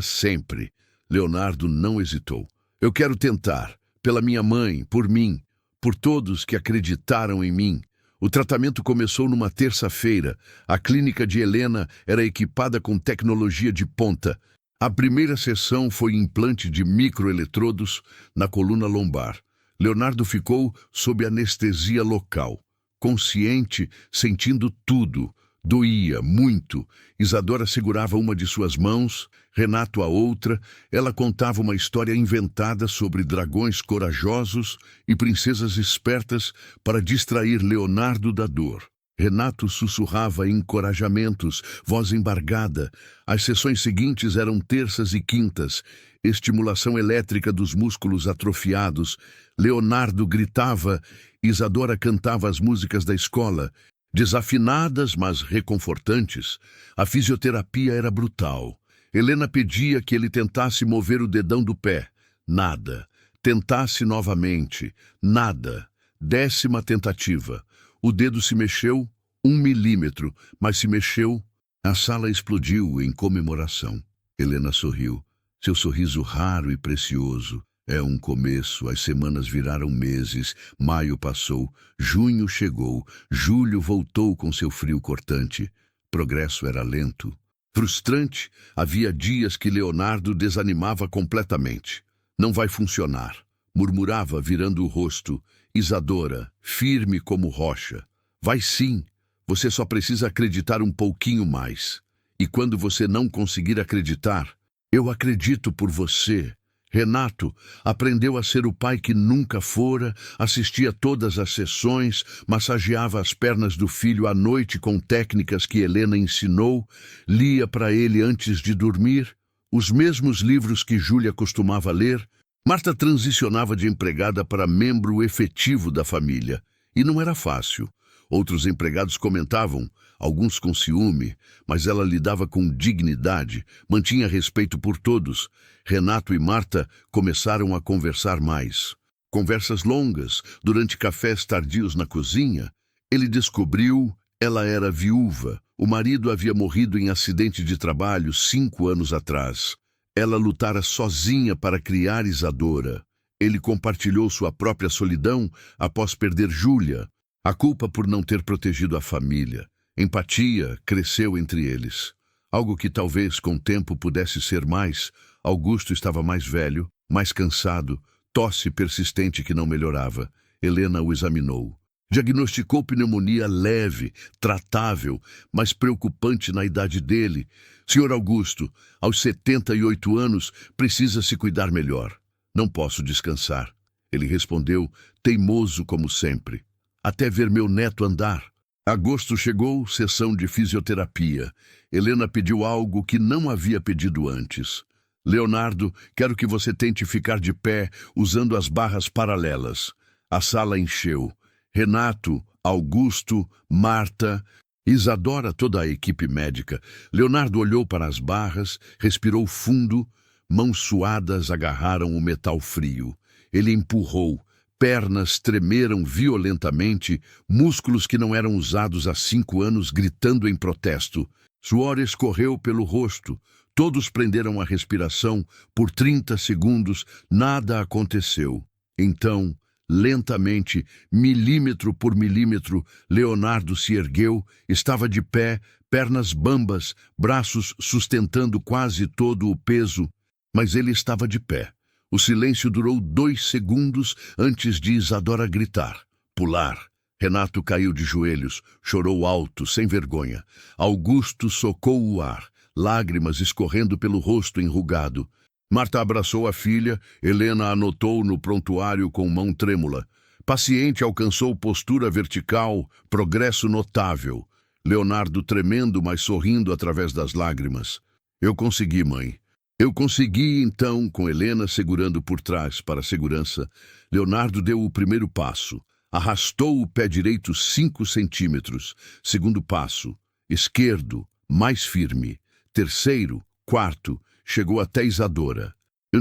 sempre. Leonardo não hesitou. Eu quero tentar. Pela minha mãe, por mim, por todos que acreditaram em mim. O tratamento começou numa terça-feira. A clínica de Helena era equipada com tecnologia de ponta. A primeira sessão foi implante de microeletrodos na coluna lombar. Leonardo ficou sob anestesia local, consciente, sentindo tudo. Doía muito. Isadora segurava uma de suas mãos, Renato a outra. Ela contava uma história inventada sobre dragões corajosos e princesas espertas para distrair Leonardo da dor. Renato sussurrava encorajamentos, voz embargada. As sessões seguintes eram terças e quintas. Estimulação elétrica dos músculos atrofiados. Leonardo gritava, Isadora cantava as músicas da escola. Desafinadas, mas reconfortantes, a fisioterapia era brutal. Helena pedia que ele tentasse mover o dedão do pé. Nada. Tentasse novamente. Nada. 10ª tentativa. O dedo se mexeu 1 milímetro, mas se mexeu. A sala explodiu em comemoração. Helena sorriu. Seu sorriso raro e precioso. É um começo, as semanas viraram meses, maio passou, junho chegou, julho voltou com seu frio cortante. Progresso era lento. Frustrante, havia dias que Leonardo desanimava completamente. Não vai funcionar, murmurava virando o rosto. Isadora, firme como rocha. Vai sim, você só precisa acreditar um pouquinho mais. E quando você não conseguir acreditar, eu acredito por você. Renato aprendeu a ser o pai que nunca fora, assistia todas as sessões, massageava as pernas do filho à noite com técnicas que Helena ensinou, lia para ele antes de dormir, os mesmos livros que Júlia costumava ler. Marta transicionava de empregada para membro efetivo da família, e não era fácil. Outros empregados comentavam, alguns com ciúme, mas ela lidava com dignidade, mantinha respeito por todos. Renato e Marta começaram a conversar mais. Conversas longas, durante cafés tardios na cozinha. Ele descobriu, ela era viúva. O marido havia morrido em acidente de trabalho 5 anos atrás. Ela lutara sozinha para criar Isadora. Ele compartilhou sua própria solidão após perder Júlia. A culpa por não ter protegido a família. Empatia cresceu entre eles. Algo que talvez com o tempo pudesse ser mais. Augusto estava mais velho, mais cansado, tosse persistente que não melhorava. Helena o examinou. Diagnosticou pneumonia leve, tratável, mas preocupante na idade dele. Senhor Augusto, aos 78 anos, precisa se cuidar melhor. Não posso descansar. Ele respondeu, teimoso como sempre. Até ver meu neto andar. Agosto chegou, sessão de fisioterapia. Helena pediu algo que não havia pedido antes. Leonardo, quero que você tente ficar de pé usando as barras paralelas. A sala encheu. Renato, Augusto, Marta, Isadora, toda a equipe médica. Leonardo olhou para as barras, respirou fundo, mãos suadas agarraram o metal frio. Ele empurrou. Pernas tremeram violentamente, músculos que não eram usados há 5 anos gritando em protesto. Suor escorreu pelo rosto. Todos prenderam a respiração. Por 30 segundos, nada aconteceu. Então, lentamente, milímetro por milímetro, Leonardo se ergueu, estava de pé, pernas bambas, braços sustentando quase todo o peso, mas ele estava de pé. O silêncio durou 2 segundos antes de Isadora gritar. Pular. Renato caiu de joelhos, chorou alto, sem vergonha. Augusto socou o ar, lágrimas escorrendo pelo rosto enrugado. Marta abraçou a filha, Helena anotou no prontuário com mão trêmula. Paciente alcançou postura vertical, progresso notável. Leonardo tremendo, mas sorrindo através das lágrimas. Eu consegui, mãe. Eu consegui, então, com Helena segurando por trás para a segurança. Leonardo deu o primeiro passo. Arrastou o pé direito 5 centímetros. Segundo passo, esquerdo, mais firme. Terceiro, quarto, chegou até Isadora.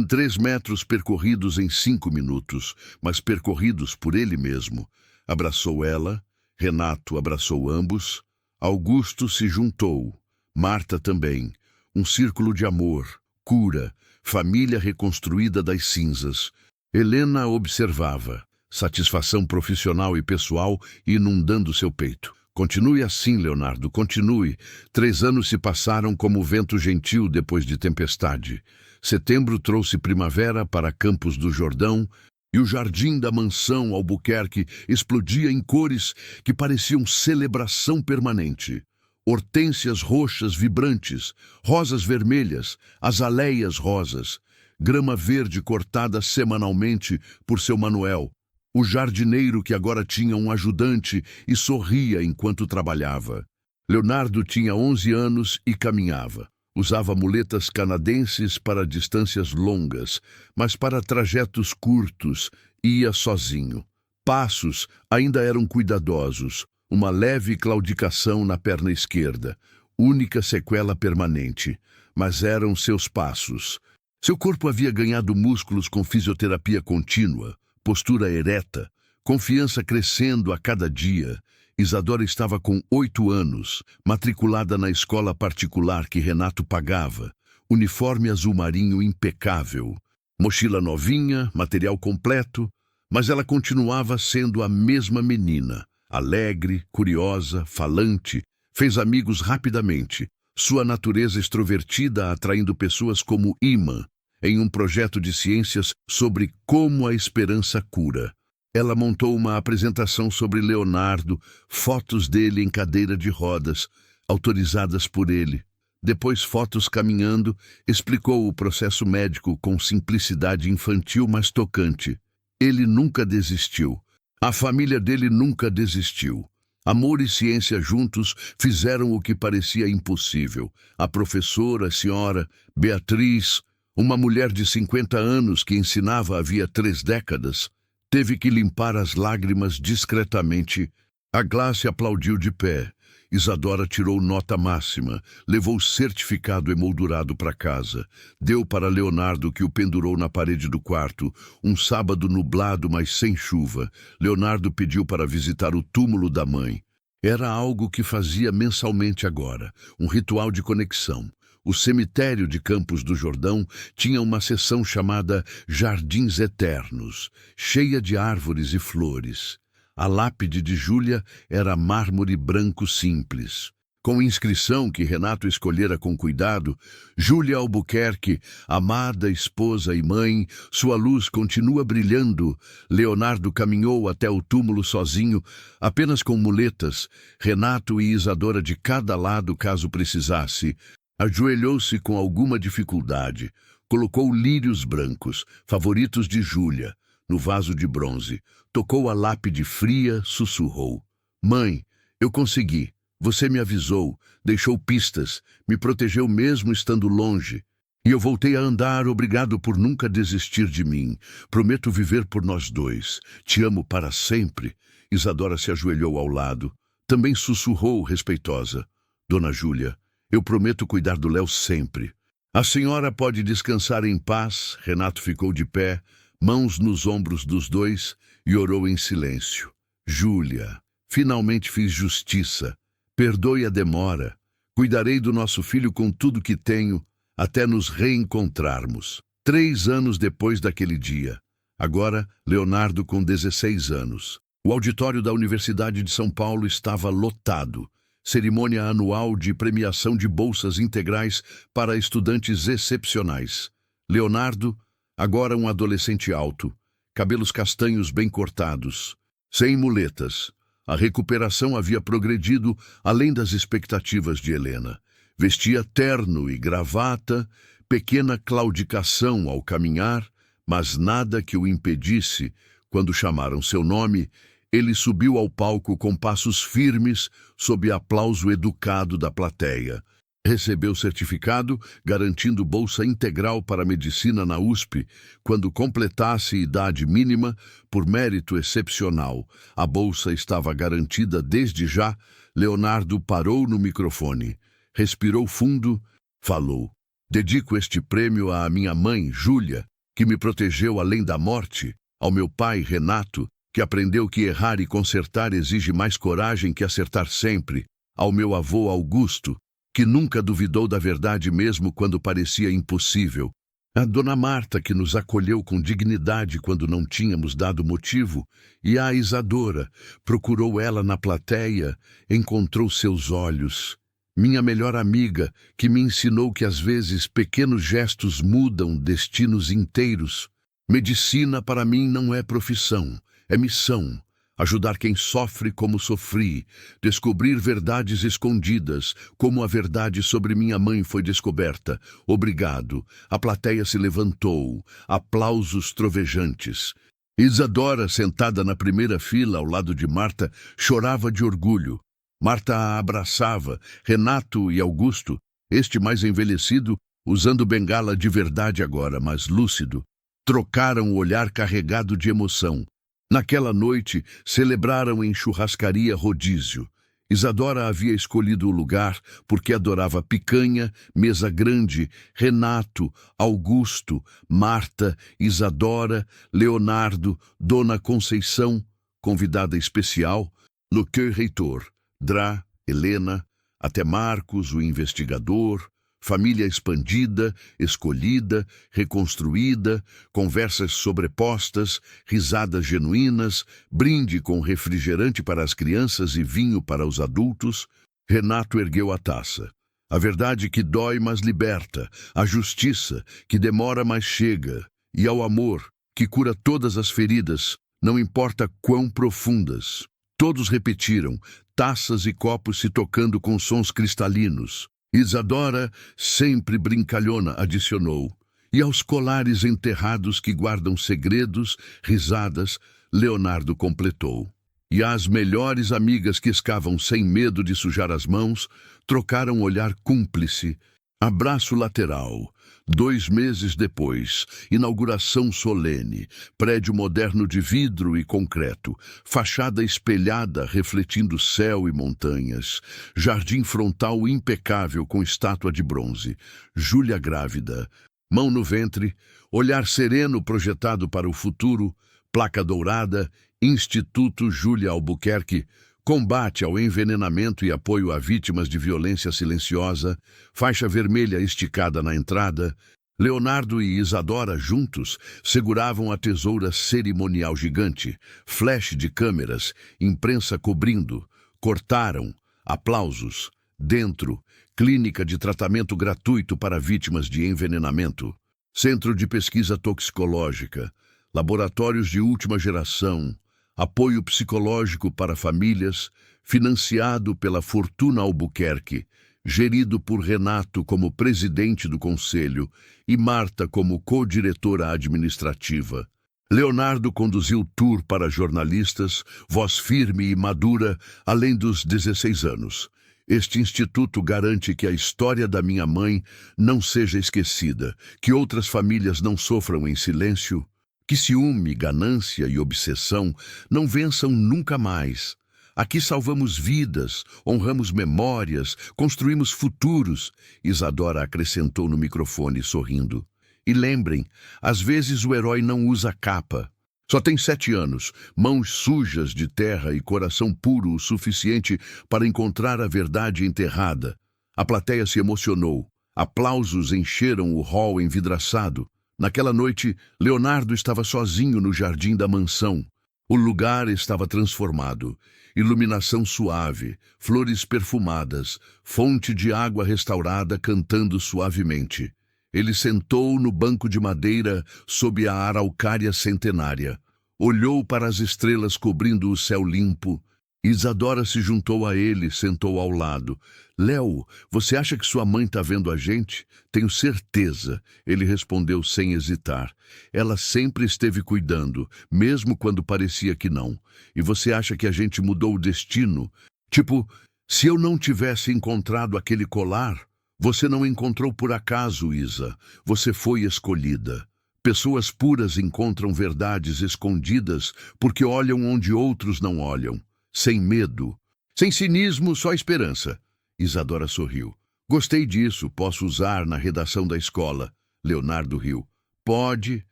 3 metros percorridos em 5 minutos, mas percorridos por ele mesmo. Abraçou ela, Renato abraçou ambos. Augusto se juntou, Marta também. Um círculo de amor. Cura, família reconstruída das cinzas. Helena observava, satisfação profissional e pessoal inundando seu peito. Continue assim, Leonardo, continue. 3 anos se passaram como vento gentil depois de tempestade. Setembro trouxe primavera para Campos do Jordão e o jardim da mansão Albuquerque explodia em cores que pareciam celebração permanente. Hortênsias roxas vibrantes, rosas vermelhas, azaleias rosas, grama verde cortada semanalmente por seu Manuel, o jardineiro que agora tinha um ajudante e sorria enquanto trabalhava. Leonardo tinha 11 anos e caminhava. Usava muletas canadenses para distâncias longas, mas para trajetos curtos ia sozinho. Passos ainda eram cuidadosos. uma leve claudicação na perna esquerda, única sequela permanente, mas eram seus passos. Seu corpo havia ganhado músculos com fisioterapia contínua, postura ereta, confiança crescendo a cada dia. Isadora estava com 8 anos, matriculada na escola particular que Renato pagava, uniforme azul marinho impecável, mochila novinha, material completo, mas ela continuava sendo a mesma menina, alegre, curiosa, falante, fez amigos rapidamente, sua natureza extrovertida atraindo pessoas como imã, em um projeto de ciências sobre como a esperança cura. Ela montou uma apresentação sobre Leonardo, fotos dele em cadeira de rodas, autorizadas por ele. Depois fotos caminhando, explicou o processo médico com simplicidade infantil, mas tocante. Ele nunca desistiu. A família dele nunca desistiu. Amor e ciência juntos fizeram o que parecia impossível. A professora, a senhora Beatriz, uma mulher de 50 anos que ensinava havia 3 décadas, teve que limpar as lágrimas discretamente. A classe aplaudiu de pé. Isadora tirou nota máxima, levou o certificado emoldurado para casa, deu para Leonardo, que o pendurou na parede do quarto. Um sábado nublado, mas sem chuva, Leonardo pediu para visitar o túmulo da mãe. Era algo que fazia mensalmente agora, um ritual de conexão. O cemitério de Campos do Jordão tinha uma seção chamada Jardins Eternos, cheia de árvores e flores. A lápide de Júlia era mármore branco simples. Com inscrição que Renato escolhera com cuidado, Júlia Albuquerque, amada esposa e mãe, sua luz continua brilhando. Leonardo caminhou até o túmulo sozinho, apenas com muletas, Renato e Isadora de cada lado caso precisasse. Ajoelhou-se com alguma dificuldade, colocou lírios brancos, favoritos de Júlia, no vaso de bronze, tocou a lápide fria, sussurrou: "Mãe, eu consegui. Você me avisou, deixou pistas, me protegeu mesmo estando longe. E eu voltei a andar, obrigado por nunca desistir de mim. Prometo viver por nós dois. Te amo para sempre." Isadora se ajoelhou ao lado. Também sussurrou, respeitosa: "Dona Júlia, eu prometo cuidar do Léo sempre." "A senhora pode descansar em paz." Renato ficou de pé, mãos nos ombros dos dois, e orou em silêncio. "Júlia, finalmente fiz justiça. Perdoe a demora. Cuidarei do nosso filho com tudo que tenho, até nos reencontrarmos." 3 anos depois daquele dia. Agora, Leonardo com 16 anos. O auditório da Universidade de São Paulo estava lotado. Cerimônia anual de premiação de bolsas integrais para estudantes excepcionais. Leonardo, agora um adolescente alto, cabelos castanhos bem cortados, sem muletas. A recuperação havia progredido além das expectativas de Helena. Vestia terno e gravata, pequena claudicação ao caminhar, mas nada que o impedisse. Quando chamaram seu nome, ele subiu ao palco com passos firmes, sob aplauso educado da plateia. Recebeu certificado, garantindo bolsa integral para medicina na USP, quando completasse idade mínima, por mérito excepcional. A bolsa estava garantida desde já. Leonardo parou no microfone, respirou fundo, falou: "Dedico este prêmio à minha mãe, Júlia, que me protegeu além da morte, ao meu pai, Renato, que aprendeu que errar e consertar exige mais coragem que acertar sempre, ao meu avô Augusto, que nunca duvidou da verdade mesmo quando parecia impossível, a Dona Marta, que nos acolheu com dignidade quando não tínhamos dado motivo, e a Isadora, procurou ela na plateia, encontrou seus olhos. Minha melhor amiga, que me ensinou que às vezes pequenos gestos mudam destinos inteiros. Medicina para mim não é profissão, é missão. Ajudar quem sofre como sofri, descobrir verdades escondidas, como a verdade sobre minha mãe foi descoberta. Obrigado." A plateia se levantou, aplausos trovejantes. Isadora, sentada na primeira fila ao lado de Marta, chorava de orgulho. Marta a abraçava. Renato e Augusto, este mais envelhecido, usando bengala de verdade agora, mas lúcido, trocaram o olhar carregado de emoção. Naquela noite, celebraram em churrascaria rodízio. Isadora havia escolhido o lugar porque adorava picanha, mesa grande, Renato, Augusto, Marta, Isadora, Leonardo, Dona Conceição, convidada especial, Luque Reitor, Drá, Helena, até Marcos, o investigador, família expandida, escolhida, reconstruída, conversas sobrepostas, risadas genuínas, brinde com refrigerante para as crianças e vinho para os adultos. Renato ergueu a taça. A verdade que dói, mas liberta, a justiça que demora, mas chega, e ao amor que cura todas as feridas, não importa quão profundas. Todos repetiram, taças e copos se tocando com sons cristalinos. Isadora, sempre brincalhona, adicionou. E aos colares enterrados que guardam segredos, risadas, Leonardo completou. E às melhores amigas que escavam sem medo de sujar as mãos, trocaram um olhar cúmplice. Abraço lateral. 2 meses depois, inauguração solene, prédio moderno de vidro e concreto, fachada espelhada refletindo céu e montanhas, jardim frontal impecável com estátua de bronze, Júlia grávida, mão no ventre, olhar sereno projetado para o futuro, placa dourada, Instituto Júlia Albuquerque, combate ao envenenamento e apoio a vítimas de violência silenciosa, faixa vermelha esticada na entrada. Leonardo e Isadora juntos seguravam a tesoura cerimonial gigante, flash de câmeras, imprensa cobrindo, cortaram, aplausos, dentro, clínica de tratamento gratuito para vítimas de envenenamento, centro de pesquisa toxicológica, laboratórios de última geração, apoio psicológico para famílias, financiado pela Fortuna Albuquerque, gerido por Renato como presidente do conselho e Marta como co-diretora administrativa. Leonardo conduziu tour para jornalistas, voz firme e madura, além dos 16 anos. Este instituto garante que a história da minha mãe não seja esquecida, que outras famílias não sofram em silêncio, que ciúme, ganância e obsessão não vençam nunca mais. Aqui salvamos vidas, honramos memórias, construímos futuros, Isadora acrescentou no microfone, sorrindo. E lembrem, às vezes o herói não usa capa. Só tem 7 anos, mãos sujas de terra e coração puro o suficiente para encontrar a verdade enterrada. A plateia se emocionou. Aplausos encheram o hall envidraçado. Naquela noite, Leonardo estava sozinho no jardim da mansão. O lugar estava transformado. Iluminação suave, flores perfumadas, fonte de água restaurada cantando suavemente. Ele sentou no banco de madeira sob a araucária centenária. Olhou para as estrelas cobrindo o céu limpo. Isadora se juntou a ele, sentou ao lado. Léo, você acha que sua mãe está vendo a gente? Tenho certeza, ele respondeu sem hesitar. Ela sempre esteve cuidando, mesmo quando parecia que não. E você acha que a gente mudou o destino? Tipo, se eu não tivesse encontrado aquele colar, você não encontrou por acaso, Isa. Você foi escolhida. Pessoas puras encontram verdades escondidas porque olham onde outros não olham. Sem medo. Sem cinismo, só esperança. Isadora sorriu. Gostei disso, posso usar na redação da escola. Leonardo riu. Pode.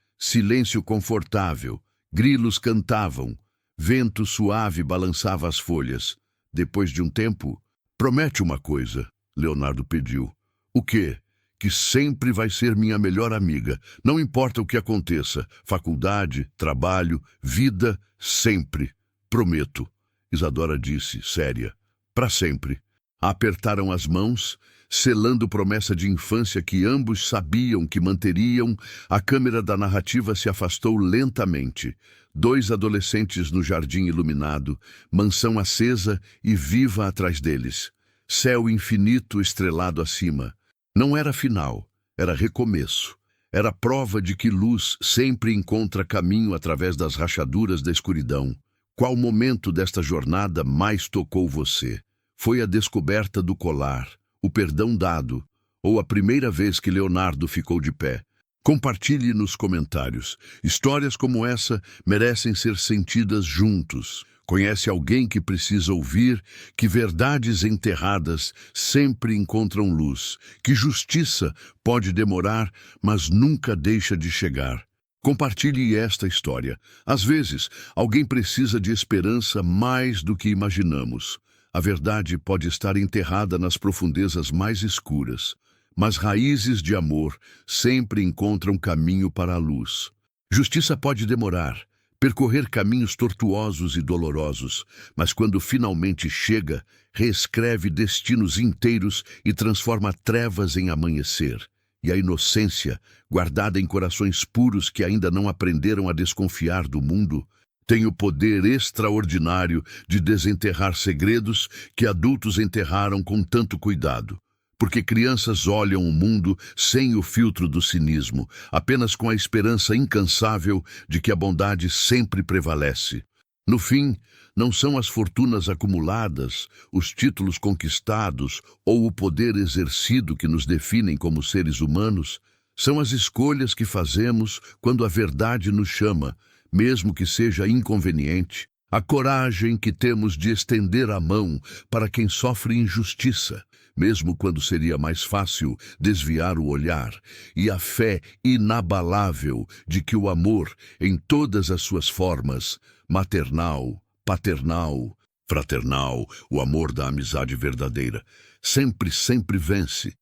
Silêncio confortável. Grilos cantavam. Vento suave balançava as folhas. Depois de um tempo, promete uma coisa, Leonardo pediu. O quê? Que sempre vai ser minha melhor amiga. Não importa o que aconteça. Faculdade, trabalho, vida, sempre. Prometo. Isadora disse, séria. Para sempre. Apertaram as mãos, selando promessa de infância que ambos sabiam que manteriam. A câmera da narrativa se afastou lentamente. 2 adolescentes no jardim iluminado, mansão acesa e viva atrás deles. Céu infinito estrelado acima. Não era final, era recomeço. Era prova de que luz sempre encontra caminho através das rachaduras da escuridão. Qual momento desta jornada mais tocou você? Foi a descoberta do colar, o perdão dado, ou a primeira vez que Leonardo ficou de pé, Compartilhe nos comentários. Histórias como essa merecem ser sentidas juntos. Conhece alguém que precisa ouvir que verdades enterradas sempre encontram luz, que justiça pode demorar, mas nunca deixa de chegar. Compartilhe esta história. Às vezes, alguém precisa de esperança mais do que imaginamos. A verdade pode estar enterrada nas profundezas mais escuras, mas raízes de amor sempre encontram caminho para a luz. Justiça pode demorar, percorrer caminhos tortuosos e dolorosos, mas quando finalmente chega, reescreve destinos inteiros e transforma trevas em amanhecer. E a inocência, guardada em corações puros que ainda não aprenderam a desconfiar do mundo, tem o poder extraordinário de desenterrar segredos que adultos enterraram com tanto cuidado. Porque crianças olham o mundo sem o filtro do cinismo, apenas com a esperança incansável de que a bondade sempre prevalece. No fim, não são as fortunas acumuladas, os títulos conquistados ou o poder exercido que nos definem como seres humanos, são as escolhas que fazemos quando a verdade nos chama, mesmo que seja inconveniente, a coragem que temos de estender a mão para quem sofre injustiça, mesmo quando seria mais fácil desviar o olhar, e a fé inabalável de que o amor, em todas as suas formas, maternal, paternal, fraternal, o amor da amizade verdadeira, sempre vence.